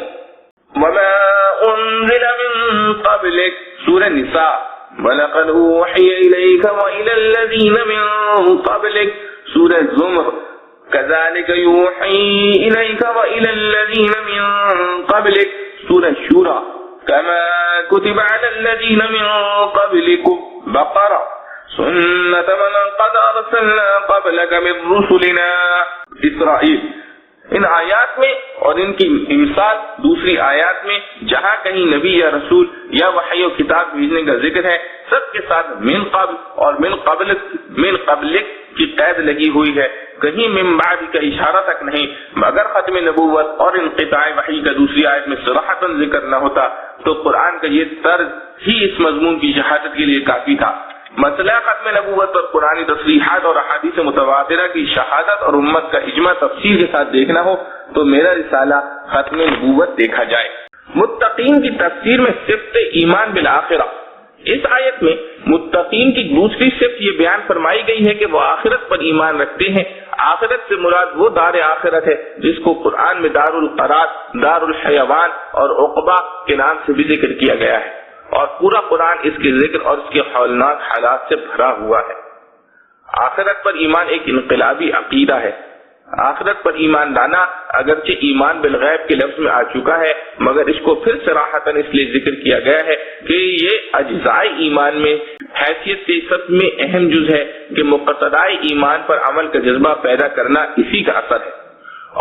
وَمَا أُنزِلَ مِن قَبْلِكَ، سورہ نساء، وَلَقَدْ أُوحِيَ إِلَيْكَ وَإِلَى الَّذِينَ مِن قَبْلِكَ، سورہ زمر، كَذَلِكَ يُوحِي إِلَيْكَ وَإِلَى الَّذِينَ مِن قَبْلِكَ، سورہ شورى، كما كتب على الذين من قبلكم، بقرة، سنة من قد أرسلنا قبلك من رسلنا، اسرائیل۔ ان آیات میں اور ان کی مثال دوسری آیات میں جہاں کہیں نبی یا رسول یا وحی و کتاب بھیجنے کا ذکر ہے سب کے ساتھ من قبل اور من قبلک کی قید لگی ہوئی ہے، کہیں من بعد کا اشارہ تک نہیں، مگر ختم نبوت اور انقطاع وحی کا دوسری آیت میں صراحتاً ذکر نہ ہوتا تو قرآن کا یہ طرز ہی اس مضمون کی شہادت کے لیے کافی تھا۔ مسئلہ ختم نبوت پر قرآنی تصریحات اور احادیث متواترہ کی شہادت اور امت کا اجماع تفصیل کے ساتھ دیکھنا ہو تو میرا رسالہ ختم نبوت دیکھا جائے۔ متقین کی تفسیر میں صفت ایمان بالآخرہ، اس آیت میں متقین کی دوسری صفت یہ بیان فرمائی گئی ہے کہ وہ آخرت پر ایمان رکھتے ہیں۔ آخرت سے مراد وہ دار آخرت ہے جس کو قرآن میں دار القرار، دار الحیوان اور عقبہ کے نام سے بھی ذکر کیا گیا ہے، اور پورا قرآن اس کے ذکر اور اس کے ہولناک حالات سے بھرا ہوا ہے۔ آخرت پر ایمان ایک انقلابی عقیدہ ہے۔ آخرت پر ایمان لانا اگرچہ ایمان بالغیب کے لفظ میں آ چکا ہے مگر اس کو پھر صراحتاً اس لیے ذکر کیا گیا ہے کہ یہ اجزائے ایمان میں حیثیت سے سب میں اہم جز ہے کہ مقتضائے ایمان پر عمل کا جذبہ پیدا کرنا اسی کا اثر ہے،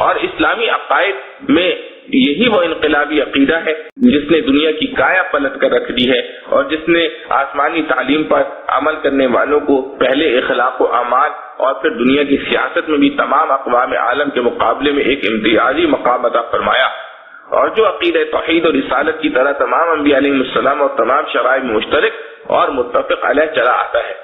اور اسلامی عقائد میں یہی وہ انقلابی عقیدہ ہے جس نے دنیا کی کایا پلٹ کر رکھ دی ہے اور جس نے آسمانی تعلیم پر عمل کرنے والوں کو پہلے اخلاق و اعمال اور پھر دنیا کی سیاست میں بھی تمام اقوام عالم کے مقابلے میں ایک امتیازی مقام عطا فرمایا، اور جو عقیدہ توحید اور رسالت کی طرح تمام انبیاء علیہ السلام اور تمام شرائع میں مشترک اور متفق علیہ چلا آتا ہے۔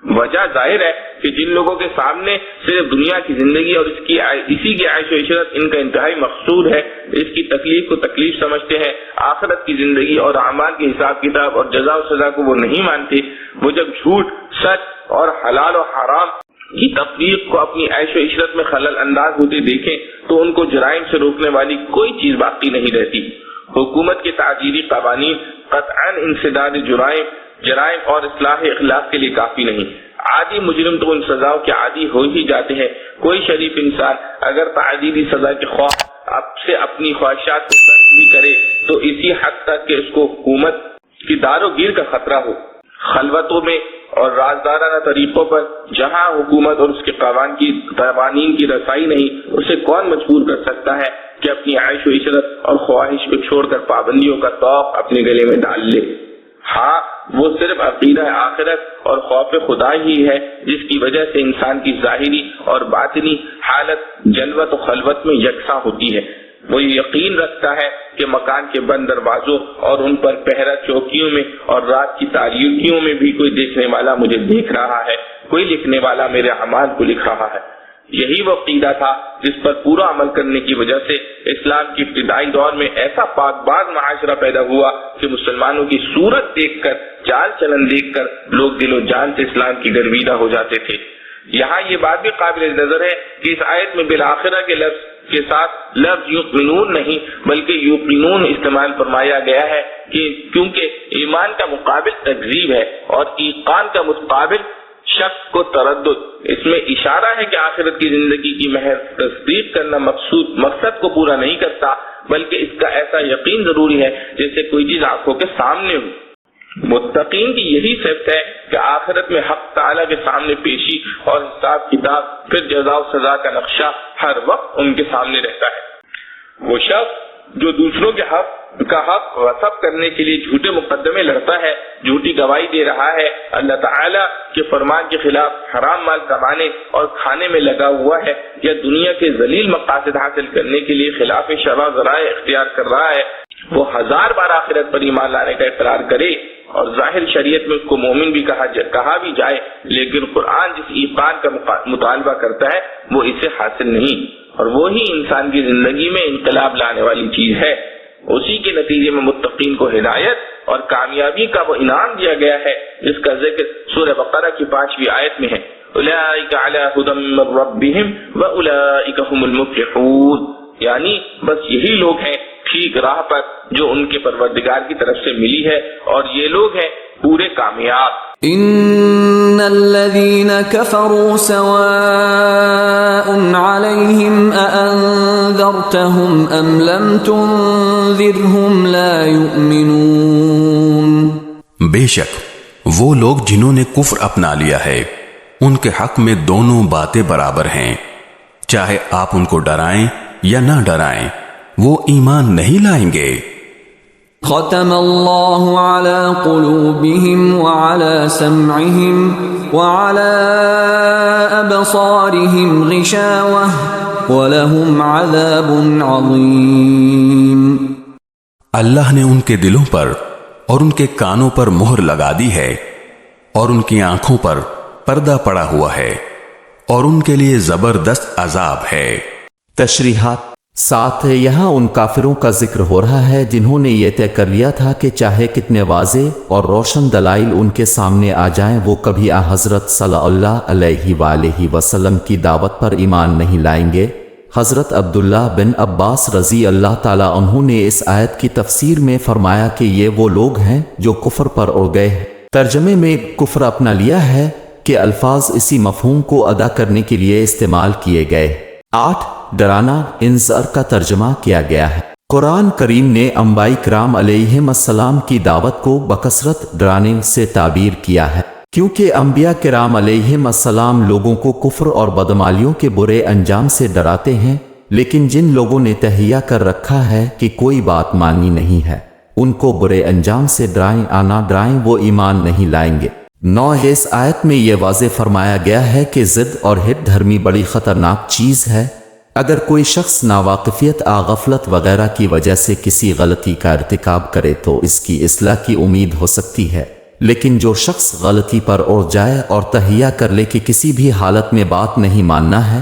وجہ ظاہر ہے کہ جن لوگوں کے سامنے صرف دنیا کی زندگی اور اسی کی عیش و عشرت ان کا انتہائی مقصود ہے، اس کی تکلیف کو تکلیف سمجھتے ہیں، آخرت کی زندگی اور اعمال کے حساب کتاب اور جزا و سزا کو وہ نہیں مانتے، وہ جب جھوٹ، سچ اور حلال و حرام کی تفریق کو اپنی عیش و عشرت میں خلل انداز ہوتے دیکھیں تو ان کو جرائم سے روکنے والی کوئی چیز باقی نہیں رہتی۔ حکومت کے تعزیری قوانین قطعاً انسداد جرائم اور اصلاح اخلاق کے لیے کافی نہیں۔ عادی مجرم تو ان سزاؤں کے عادی ہو ہی جاتے ہیں۔ کوئی شریف انسان اگر تعزیری سزا کے خواہ اب سے اپنی خواہشات کو ترک بھی کرے تو اسی حد تک کہ اس کو حکومت کی دار و گیر کا خطرہ ہو۔ خلوتوں میں اور رازدارانہ طریقوں پر جہاں حکومت اور اس کے قوانین کی رسائی نہیں، اسے کون مجبور کر سکتا ہے کہ اپنی عیش و عشرت اور خواہش کو چھوڑ کر پابندیوں کا طوق اپنے گلے میں ڈال لے۔ ہاں، وہ صرف عقیدہ آخرت اور خوف خدا ہی ہے جس کی وجہ سے انسان کی ظاہری اور باطنی حالت جلوت و خلوت میں یکساں ہوتی ہے۔ وہ یقین رکھتا ہے کہ مکان کے بند دروازوں اور ان پر پہرا چوکیوں میں اور رات کی تاریکیوں میں بھی کوئی دیکھنے والا مجھے دیکھ رہا ہے، کوئی لکھنے والا میرے اعمال کو لکھ رہا ہے۔ یہی وہ عقیدہ تھا جس پر پورا عمل کرنے کی وجہ سے اسلام کی ابتدائی دور میں ایسا پاک باز معاشرہ پیدا ہوا کہ مسلمانوں کی صورت دیکھ کر، چال چلن دیکھ کر لوگ دل و جان سے اسلام کی گرویدہ ہو جاتے تھے۔ یہاں یہ بات بھی قابل نظر ہے کہ اس آیت میں بالآخرہ کے لفظ کے ساتھ لفظ یقینون نہیں بلکہ یقینون استعمال فرمایا گیا ہے کیونکہ ایمان کا مقابل تکذیب ہے اور ایقان کا مقابل شک کو تردد۔ اس میں اشارہ ہے کہ آخرت کی زندگی کی محض تصدیق کرنا مقصد کو پورا نہیں کرتا بلکہ اس کا ایسا یقین ضروری ہے جیسے کوئی چیز آنکھوں کے سامنے ہو۔ متقین کی یہی صفت ہے کہ آخرت میں حق تعالیٰ کے سامنے پیشی اور حساب کتاب، پھر جزا و سزا کا نقشہ ہر وقت ان کے سامنے رہتا ہے۔ وہ شخص جو دوسروں کے حق غصب کرنے کے لیے جھوٹے مقدمے لڑتا ہے، جھوٹی گواہی دے رہا ہے، اللہ تعالیٰ کے فرمان کے خلاف حرام مال کمانے اور کھانے میں لگا ہوا ہے، یا دنیا کے ذلیل مقاصد حاصل کرنے کے لیے خلاف شرع ذرائع اختیار کر رہا ہے، وہ 1000 بار آخرت پر ایمان لانے کا اقرار کرے اور ظاہر شریعت میں اس کو مومن بھی کہا بھی جائے، لیکن قرآن جس ایمان کا مطالبہ کرتا ہے وہ اسے حاصل نہیں، اور وہی انسان کی زندگی میں انقلاب لانے والی چیز ہے۔ اسی کے نتیجے میں متقین کو ہدایت اور کامیابی کا وہ انعام دیا گیا ہے جس کا ذکر سورہ بقرہ کی 5ویں آیت میں ہے، اولئک علی ھدی من ربہم واولئک ھم المفلحون، یعنی بس یہی لوگ ہیں ٹھیک راہ پر جو ان کے پروردگار کی طرف سے ملی ہے، اور یہ لوگ ہیں پورے کامیاب۔ ان الذين كفروا سواء عليهم أأنذرتهم ام لم تنذرهم لا يؤمنون۔ بے شک وہ لوگ جنہوں نے کفر اپنا لیا ہے ان کے حق میں دونوں باتیں برابر ہیں، چاہے آپ ان کو ڈرائیں یا نہ ڈرائیں وہ ایمان نہیں لائیں گے۔ ختم اللہ علی قلوبہم وعلی سمعہم وعلی ابصارہم غشاوہ ولہم عذاب عظیم۔ اللہ نے ان کے دلوں پر اور ان کے کانوں پر مہر لگا دی ہے اور ان کی آنکھوں پر پردہ پڑا ہوا ہے اور ان کے لیے زبردست عذاب ہے۔ تشریحات ساتھ یہاں ان کافروں کا ذکر ہو رہا ہے جنہوں نے یہ طے کر لیا تھا کہ چاہے کتنے واضح اور روشن دلائل ان کے سامنے آ جائیں وہ کبھی حضرت صلی اللہ علیہ وآلہ وسلم کی دعوت پر ایمان نہیں لائیں گے۔ حضرت عبداللہ بن عباس رضی اللہ تعالیٰ عنہ نے اس آیت کی تفسیر میں فرمایا کہ یہ وہ لوگ ہیں جو کفر پر اڑ گئے ہیں۔ ترجمے میں کفر اپنا لیا ہے کہ الفاظ اسی مفہوم کو ادا کرنے کے لیے استعمال کیے گئے۔ 8 ڈرانا انذار کا ترجمہ کیا گیا ہے۔ قرآن کریم نے انبیاء کرام علیہم السلام کی دعوت کو بکثرت ڈرانے سے تعبیر کیا ہے، کیونکہ انبیاء کرام علیہم السلام لوگوں کو کفر اور بدعمالیوں کے برے انجام سے ڈراتے ہیں، لیکن جن لوگوں نے تہیہ کر رکھا ہے کہ کوئی بات مانی نہیں ہے ان کو برے انجام سے ڈرائیں نہ ڈرائیں وہ ایمان نہیں لائیں گے۔ 9 اس آیت میں یہ واضح فرمایا گیا ہے کہ ضد اور ہٹ دھرمی بڑی خطرناک چیز ہے۔ اگر کوئی شخص ناواقفیت غفلت وغیرہ کی وجہ سے کسی غلطی کا ارتکاب کرے تو اس کی اصلاح کی امید ہو سکتی ہے، لیکن جو شخص غلطی پر اڑ جائے اور تہیہ کر لے کہ کسی بھی حالت میں بات نہیں ماننا ہے،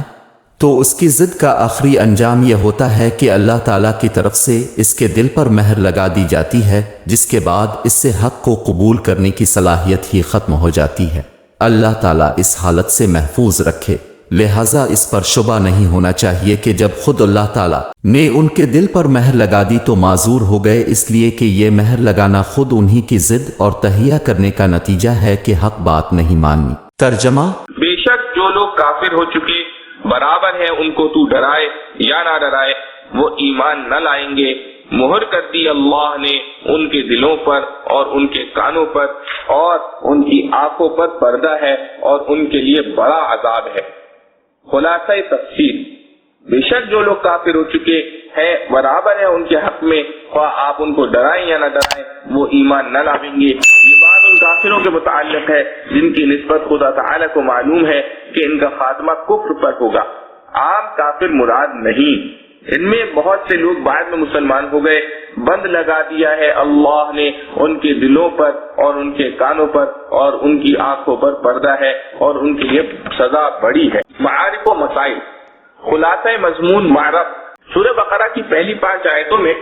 تو اس کی ضد کا آخری انجام یہ ہوتا ہے کہ اللہ تعالیٰ کی طرف سے اس کے دل پر مہر لگا دی جاتی ہے، جس کے بعد اس سے حق کو قبول کرنے کی صلاحیت ہی ختم ہو جاتی ہے۔ اللہ تعالیٰ اس حالت سے محفوظ رکھے، لہٰذا اس پر شبہ نہیں ہونا چاہیے کہ جب خود اللہ تعالیٰ نے ان کے دل پر مہر لگا دی تو معذور ہو گئے، اس لیے کہ یہ مہر لگانا خود انہی کی ضد اور تہیہ کرنے کا نتیجہ ہے کہ حق بات نہیں ماننی۔ ترجمہ: بے شک جو لوگ کافر ہو چکے برابر ہے ان کو تو ڈرائے یا نہ ڈرائے، وہ ایمان نہ لائیں گے۔ مہر کر دی اللہ نے ان کے دلوں پر اور ان کے کانوں پر اور ان کی آنکھوں پر پردہ ہے اور ان کے لیے بڑا عذاب ہے۔ خلاصہ تفسیر: بے شک جو لوگ کافر ہو چکے ہیں برابر ہے ان کے حق میں، خواہ آپ ان کو ڈرائیں یا نہ ڈرائیں، وہ ایمان نہ لائیں گے۔ یہ بات ان کافروں کے متعلق ہے جن کی نسبت خدا تعالی کو معلوم ہے کہ ان کا خاتمہ کفر پر ہوگا۔ عام کافر مراد نہیں، ان میں بہت سے لوگ بعد میں مسلمان ہو گئے۔ بند لگا دیا ہے اللہ نے ان کے دلوں پر اور ان کے کانوں پر اور ان کی آنکھوں پر پردہ ہے اور ان کے لیے سزا بڑی ہے۔ معارف و مسائل: خلاصہ مضمون معرف: سورہ بقرہ کی پہلی 5 آیتوں میں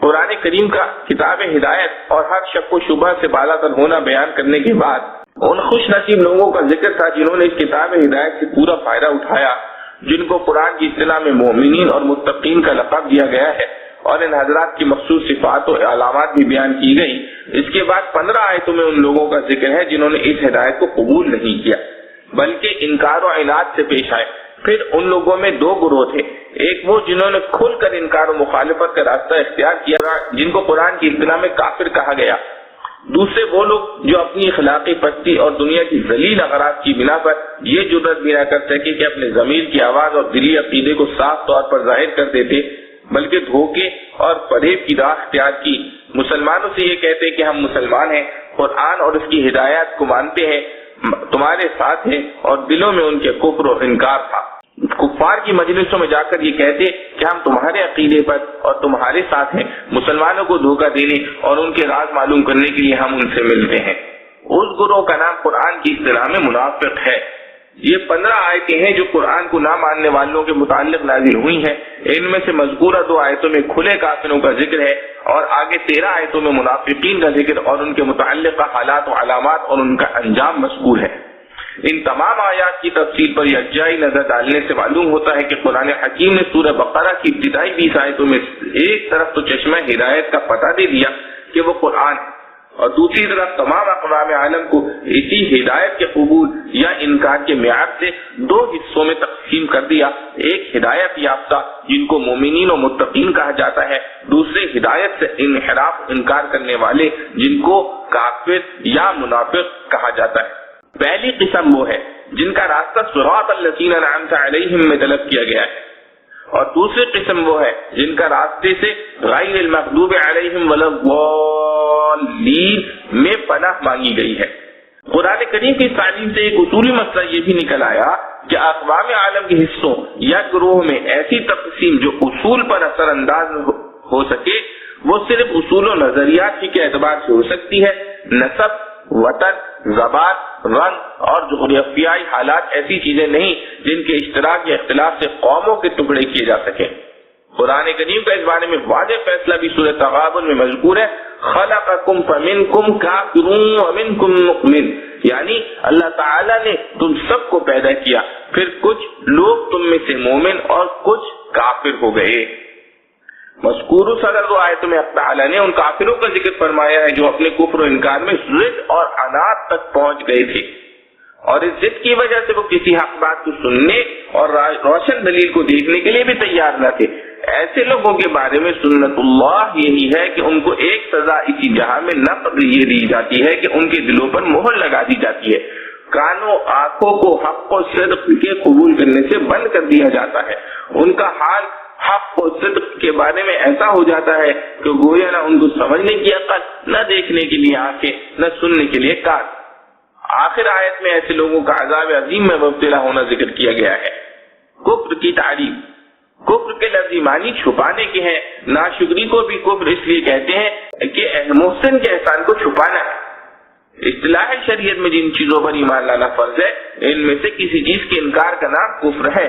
قرآن کریم کا کتاب ہدایت اور ہر شک و شبہ سے بالا تر ہونا بیان کرنے کے بعد ان خوش نصیب لوگوں کا ذکر تھا جنہوں نے اس کتاب ہدایت سے پورا فائدہ اٹھایا، جن کو قرآن کی اصطلاح میں مومنین اور متقین کا لقب دیا گیا ہے، اور ان حضرات کی مخصوص صفات و علامات بھی بیان کی گئی۔ اس کے بعد 15 آیتوں میں ان لوگوں کا ذکر ہے جنہوں نے اس ہدایت کو قبول نہیں کیا بلکہ انکار و عناد سے پیش آئے۔ پھر ان لوگوں میں 2 گروہ تھے، ایک وہ جنہوں نے کھل کر انکار و مخالفت کا راستہ اختیار کیا جن کو قرآن کی اصطلاح میں کافر کہا گیا، دوسرے وہ لوگ جو اپنی اخلاقی پستی اور دنیا کی ذلیل اغراض کی بنا پر یہ جرأت بھی نہ کر سکے کہ اپنے ضمیر کی آواز اور دلی عقیدے کو صاف طور پر ظاہر کر دیتے، بلکہ دھوکے اور فریب کی راہ اختیار کی۔ مسلمانوں سے یہ کہتے کہ ہم مسلمان ہیں، قرآن اور اس کی ہدایات کو مانتے ہیں، تمہارے ساتھ ہیں، اور دلوں میں ان کے کفر اور انکار تھا۔ کفار کی مجلسوں میں جا کر یہ کہتے کہ ہم تمہارے عقیدے پر اور تمہارے ساتھ ہیں، مسلمانوں کو دھوکہ دینے اور ان کے راز معلوم کرنے کے لیے ہم ان سے ملتے ہیں۔ اس گروہ کا نام قرآن کی اصطلاح میں منافق ہے۔ یہ 15 آیتیں ہیں جو قرآن کو نہ ماننے والوں کے متعلق نازل ہوئی ہیں۔ ان میں سے مذکورہ 2 آیتوں میں کھلے کافروں کا ذکر ہے اور آگے 13 آیتوں میں منافقین کا ذکر اور ان کے متعلقہ حالات و علامات اور ان کا انجام مذکور ہے۔ ان تمام آیات کی تفصیل پر یکجائی نظر ڈالنے سے معلوم ہوتا ہے کہ قرآن حکیم نے سورہ بقرہ کی ابتدائی 20 آیتوں میں ایک طرف تو چشمہ ہدایت کا پتہ دے دیا کہ وہ قرآن ہے، اور دوسری طرف تمام اقوام عالم کو اسی ہدایت کے قبول یا انکار کے معیار سے 2 حصوں میں تقسیم کر دیا، ایک ہدایت یافتہ جن کو مومنین و متقین کہا جاتا ہے، دوسرے ہدایت سے انحراف انکار کرنے والے جن کو کافر یا منافق کہا جاتا ہے۔ پہلی قسم وہ ہے جن کا راستہ صراط الذین انعمت علیہم میں طلب کیا گیا ہے، اور دوسری قسم وہ ہے جن کا راستے سے غیر المغضوب علیہم ولا الضالین میں پناہ مانگی گئی ہے۔ قرآن کریم کی تعلیم سے ایک اصولی مسئلہ یہ بھی نکل آیا کہ اقوام عالم کے حصوں یا گروہ میں ایسی تقسیم جو اصول پر اثر انداز ہو سکے وہ صرف اصول و نظریات ہی کے اعتبار سے ہو سکتی ہے۔ نسب، وطن، زبان، رنگ اور جغرافیائی حالات ایسی چیزیں نہیں جن کے اشتراک یا اختلاف سے قوموں کے ٹکڑے کیے جا سکیں۔ قرآن کریم کا اس بارے میں واضح فیصلہ بھی سورہ تغابن میں مذکور ہے، خلقکم فمنکم کافر ومنکم مؤمن، یعنی اللہ تعالیٰ نے تم سب کو پیدا کیا، پھر کچھ لوگ تم میں سے مومن اور کچھ کافر ہو گئے۔ مذکور صدر 2 آیتوں میں اللہ تعالیٰ نے ان کافروں کا ذکر فرمایا ہے جو اپنے کفر و انکار میں ضد اور عناد تک پہنچ گئے تھے، اور اس ضد کی وجہ سے وہ کسی حق بات کو سننے اور روشن دلیل کو دیکھنے کے لیے بھی تیار نہ تھے۔ ایسے لوگوں کے بارے میں سنت اللہ یہی ہے کہ ان کو ایک سزا اسی جہاں میں نقد یہ دی جاتی ہے کہ ان کے دلوں پر مہر لگا دی جاتی ہے، کانوں آنکھوں کو حق و صدق کے قبول کرنے سے بند کر دیا جاتا ہے، ان کا حال حق و صدق کے بارے میں ایسا ہو جاتا ہے کہ گویا نہ ان کو سمجھنے کی عقل، نہ دیکھنے کے لیے آنکھیں، نہ سننے کے لیے کان۔ آخر آیت میں ایسے لوگوں کا عذاب عظیم میں مبتلا ہونا ذکر کیا گیا ہے۔ کفر کی تعریف: کفر کے لفظی معنی چھپانے کے ہیں۔ ناشکری کو بھی کفر اس لیے کہتے ہیں کہ محسن کے احسان کو چھپانا ہے۔ اصطلاح شریعت میں جن چیزوں پر ایمان لانا فرض ہے ان میں سے کسی چیز کے انکار کا نام کفر ہے.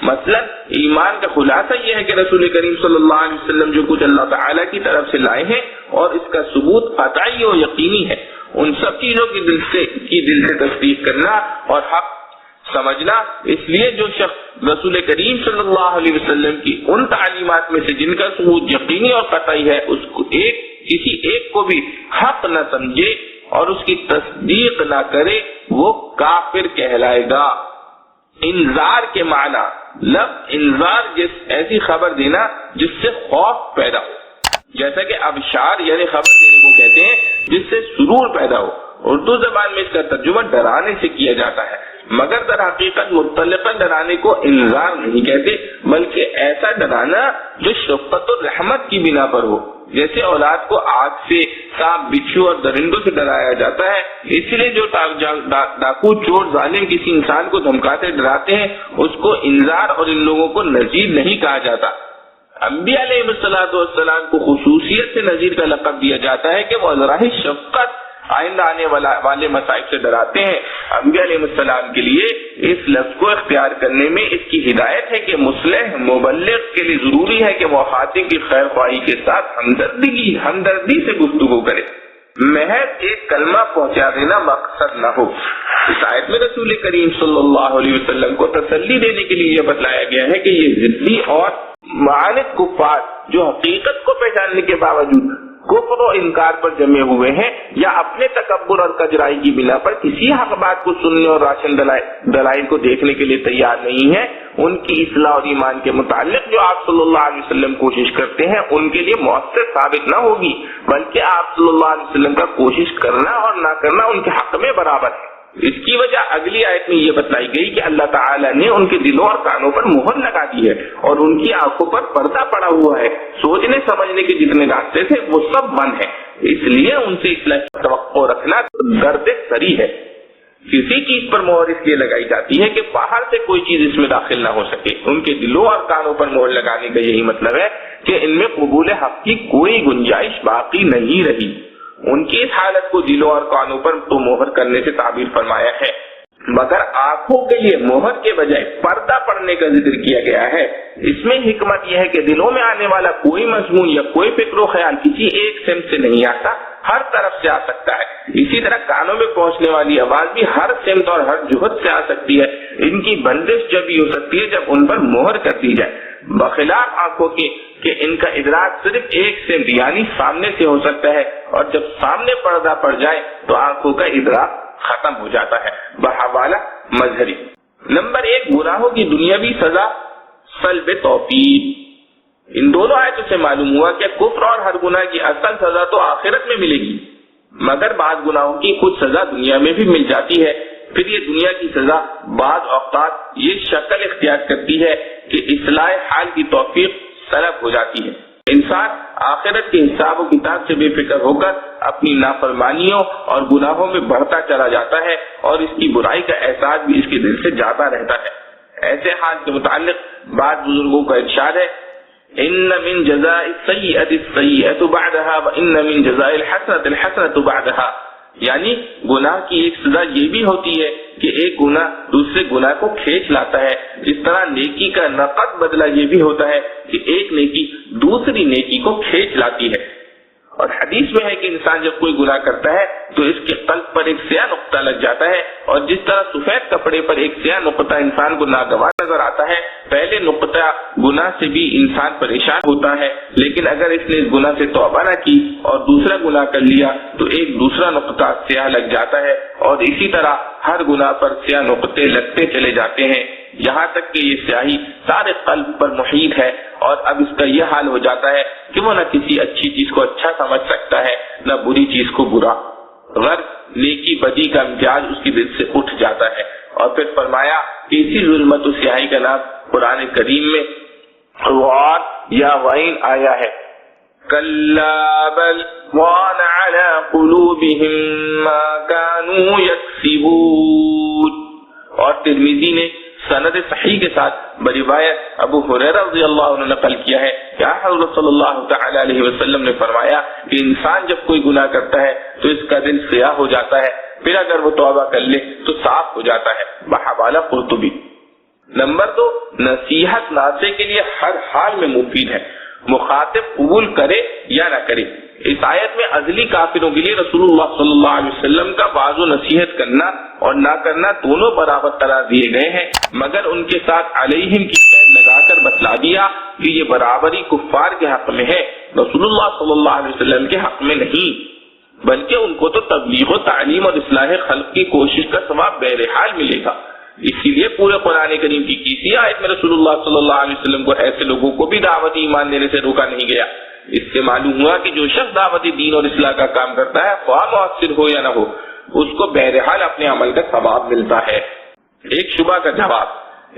مثلا ایمان کا خلاصہ یہ ہے کہ رسول کریم صلی اللہ علیہ وسلم جو کچھ اللہ تعالیٰ کی طرف سے لائے ہیں اور اس کا ثبوت قطعی و یقینی ہے، ان سب چیزوں کی دل سے تصدیق کرنا اور حق سمجھنا. اس لیے جو شخص رسول کریم صلی اللہ علیہ وسلم کی ان تعلیمات میں سے جن کا ثبوت یقینی اور قطعی ہے اس کو کسی ایک کو بھی حق نہ سمجھے اور اس کی تصدیق نہ کرے وہ کافر کہلائے گا. انذار کے معنی لفظ انذار ایسی خبر دینا جس سے خوف پیدا ہو، جیسا کہ ابشار یعنی خبر دینے کو کہتے ہیں جس سے سرور پیدا ہو. اردو زبان میں اس کا ترجمہ ڈرانے سے کیا جاتا ہے، مگر در حقیقت مطلقاً ڈرانے کو انذار نہیں کہتے بلکہ ایسا ڈرانا جو شفقت و رحمت کی بنا پر ہو، جیسے اولاد کو آگ سے، سانپ، بچھو اور درندوں سے ڈرایا جاتا ہے. اس لیے جو ڈاکو، چور، ظالم کسی انسان کو دھمکاتے ڈراتے ہیں اس کو انذار اور ان لوگوں کو نذیر نہیں کہا جاتا. انبیاء علیہ السلام کو خصوصیت سے نذیر کا لقب دیا جاتا ہے کہ وہ ذرائع شفقت آئندہ آنے والے مصائب سے ڈراتے ہیں. انبیاء علیہ السلام کے لیے اس لفظ کو اختیار کرنے میں اس کی ہدایت ہے کہ مصلح مبلغ کے لیے ضروری ہے کہ مخاطب کی خیر خواہی کے ساتھ ہمدردی سے گفتگو کرے، محض ایک کلمہ پہنچا دینا مقصد نہ ہو. اس آیت میں رسول کریم صلی اللہ علیہ وسلم کو تسلی دینے کے لیے یہ بتلایا گیا ہے کہ یہ ضدی اور معاند کفار جو حقیقت کو پہچاننے کے باوجود کفر و انکار پر جمے ہوئے ہیں یا اپنے تکبر اور کجرائی کی بنا پر کسی حق بات کو سننے اور راشن دلائل کو دیکھنے کے لیے تیار نہیں ہے، ان کی اصلاح اور ایمان کے متعلق جو آپ صلی اللہ علیہ وسلم کوشش کرتے ہیں ان کے لیے مؤثر ثابت نہ ہوگی، بلکہ آپ صلی اللہ علیہ وسلم کا کوشش کرنا اور نہ کرنا ان کے حق میں برابر ہے. اس کی وجہ اگلی آیت میں یہ بتلائی گئی کہ اللہ تعالیٰ نے ان کے دلوں اور کانوں پر مہر لگا دی ہے اور ان کی آنکھوں پر پردہ پڑا ہوا ہے، سوچنے سمجھنے کے جتنے راستے تھے وہ سب بند ہیں. اس لیے ان سے اصلاح کی توقع رکھنا درد سری ہے. کسی چیز پر مہر اس لیے لگائی جاتی ہے کہ باہر سے کوئی چیز اس میں داخل نہ ہو سکے. ان کے دلوں اور کانوں پر مہر لگانے کا یہی مطلب ہے کہ ان میں قبول حق کی کوئی گنجائش باقی نہیں رہی. ان کی اس حالت کو دلوں اور کانوں پر تو مہر کرنے سے تعبیر فرمایا ہے، مگر آنکھوں کے لیے مہر کے بجائے پردہ پڑنے کا ذکر کیا گیا ہے. اس میں حکمت یہ ہے کہ دلوں میں آنے والا کوئی مضمون یا کوئی فکر و خیال کسی ایک سمت سے نہیں آتا، ہر طرف سے آ سکتا ہے. اسی طرح کانوں میں پہنچنے والی آواز بھی ہر سمت اور ہر جہت سے آ سکتی ہے. ان کی بندش جب ہی ہو سکتی ہے جب ان پر مہر کر دی جائے، بخلاف آنکھوں کے کہ ان کا ادراک صرف ایک سمت یعنی سامنے سے ہو سکتا ہے، اور جب سامنے پردہ پڑ جائے تو آنکھوں کا ادراک ختم ہو جاتا ہے. بحوالہ مظہری. نمبر 1، گناہوں کی دنیاوی سزا سلب توفیق. ان دونوں آیتوں سے معلوم ہوا کہ کفر اور ہر گناہ کی اصل سزا تو آخرت میں ملے گی، مگر بعض گناہوں کی خود سزا دنیا میں بھی مل جاتی ہے. پھر یہ دنیا کی سزا بعض اوقات یہ شکل اختیار کرتی ہے کہ اصلاح حال کی توفیق سلب ہو جاتی ہے. انسان آخرت کے حساب و کتاب سے بے فکر ہو کر اپنی نافرمانیوں اور گناہوں میں بڑھتا چلا جاتا ہے اور اس کی برائی کا احساس بھی اس کے دل سے جاتا رہتا ہے. ایسے حال کے متعلق بعض بزرگوں کا ارشاد ہے، ان من جزاء السیئۃ السیئۃ بعدها وان من جزاء الحسنۃ الحسنۃ بعدها. یعنی گناہ کی ایک سزا یہ بھی ہوتی ہے کہ ایک گناہ دوسرے گناہ کو کھینچ لاتا ہے، جس طرح نیکی کا نقد بدلہ یہ بھی ہوتا ہے کہ ایک نیکی دوسری نیکی کو کھینچ لاتی ہے. اور حدیث میں ہے کہ انسان جب کوئی گناہ کرتا ہے تو اس کے قلب پر ایک سیاہ نقطہ لگ جاتا ہے، اور جس طرح سفید کپڑے پر ایک سیاہ نقطہ انسان کو ناگوار نظر آتا ہے، پہلے نقطہ گناہ سے بھی انسان پریشان ہوتا ہے، لیکن اگر اس نے اس گناہ سے توبہ نہ کی اور دوسرا گناہ کر لیا تو ایک دوسرا نقطہ سیاہ لگ جاتا ہے، اور اسی طرح ہر گناہ پر سیاہ نقطے لگتے چلے جاتے ہیں، یہاں تک کہ یہ سیاہی سارے قلب پر محیط ہے. اور اب اس کا یہ حال ہو جاتا ہے کہ وہ نہ کسی اچھی چیز کو اچھا سمجھ سکتا ہے نہ بری چیز کو برا. غرض نیکی بدی کا امتیاز اس کے دل سے اٹھ جاتا ہے. اور پھر فرمایا کہ اسی ظلمت و سیاہی کا نام قرآن کریم میں غار یا غین آیا ہے. کلا بل وان علی قلوبہم ما کانوا یکسبون. اور ترمذی نے سند صحیح کے ساتھ بروایت ابو ہریرہ رضی اللہ عنہ نقل کیا ہے کہ حضرت صلی اللہ تعالی علیہ وسلم نے فرمایا کہ انسان جب کوئی گناہ کرتا ہے تو اس کا دل سیاہ ہو جاتا ہے، پھر اگر وہ توبہ کر لے تو صاف ہو جاتا ہے۔ بحوالہ قرطبی۔ نمبر 2، نصیحت ناصح کے لیے ہر حال میں مفید ہے، مخاطب قبول کرے یا نہ کرے۔ اس آیت میں ازلی کافروں کے لیے رسول اللہ صلی اللہ علیہ وسلم کا واعظ و نصیحت کرنا اور نہ کرنا دونوں برابر قرار دیے گئے ہیں، مگر ان کے ساتھ علیہم کی قید لگا کر بتلا دیا کہ یہ برابری کفار کے حق میں ہے، رسول اللہ صلی اللہ علیہ وسلم کے حق میں نہیں، بلکہ ان کو تو تبلیغ و تعلیم اور اصلاح خلق کی کوشش کا ثواب بہرحال ملے گا۔ اسی لیے پورے قرآن کریم کی کسی آیت میں رسول اللہ صلی اللہ علیہ وسلم کو ایسے لوگوں کو بھی دعوت ایمان دینے سے روکا نہیں گیا۔ اس سے معلوم ہوا کہ جو شخص دعوت دین اور اصلاح کا کام کرتا ہے، خواہ مؤثر ہو یا نہ ہو، اس کو بہرحال اپنے عمل کا ثواب ملتا ہے۔ ایک شبہ کا جواب،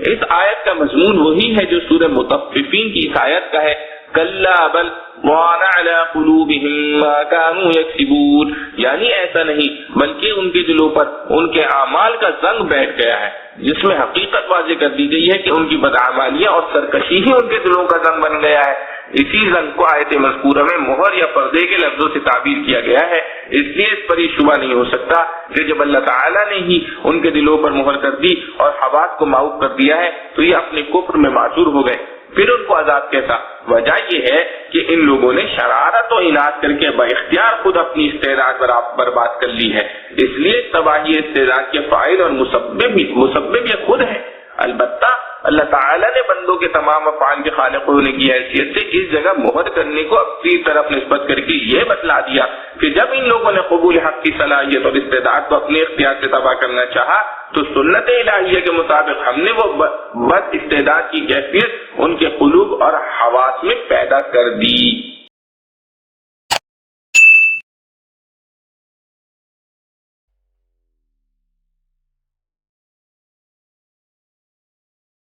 اس آیت کا مضمون وہی ہے جو سورہ مطففین کی اس آیت کا ہے، کلا بل ران علی قلوبہم ما کانوا یکسبون، یعنی ایسا نہیں بلکہ ان کے دلوں پر ان کے اعمال کا زنگ بیٹھ گیا ہے، جس میں حقیقت واضح کر دی گئی ہے کہ ان کی بدعمالیاں اور سرکشی ہی ان کے دلوں کا زنگ بن گیا ہے۔ اسی زنگ کو آیت مذکورہ میں مہر یا پردے کے لفظوں سے تعبیر کیا گیا ہے، اس لیے اس پر یہ شبہ نہیں ہو سکتا کہ جب اللہ تعالیٰ نے ہی ان کے دلوں پر مہر کر دی اور حواس کو معوف کر دیا ہے تو یہ اپنے کفر میں معذور ہو گئے، پھر ان کو عذاب کیسا؟ وجہ یہ ہے کہ ان لوگوں نے شرارت و عناد کر کے بااختیار خود اپنی استعداد برباد کر لی ہے، اس لیے تباہی استعداد کے فاعل اور مسبب یہ خود ہے۔ البتہ اللہ تعالیٰ نے بندوں کے تمام افعال کے خالق ہونے کی حیثیت سے اس جگہ مہر کرنے کو اپنی طرف نسبت کر کے یہ بتلا دیا کہ جب ان لوگوں نے قبول حق کی صلاحیت اور استعداد کو اپنے اختیار سے تباہ کرنا چاہا تو سنت الہیہ کے مطابق ہم نے وہ بد استعداد کی کیفیت ان کے قلوب اور حواس میں پیدا کر دی۔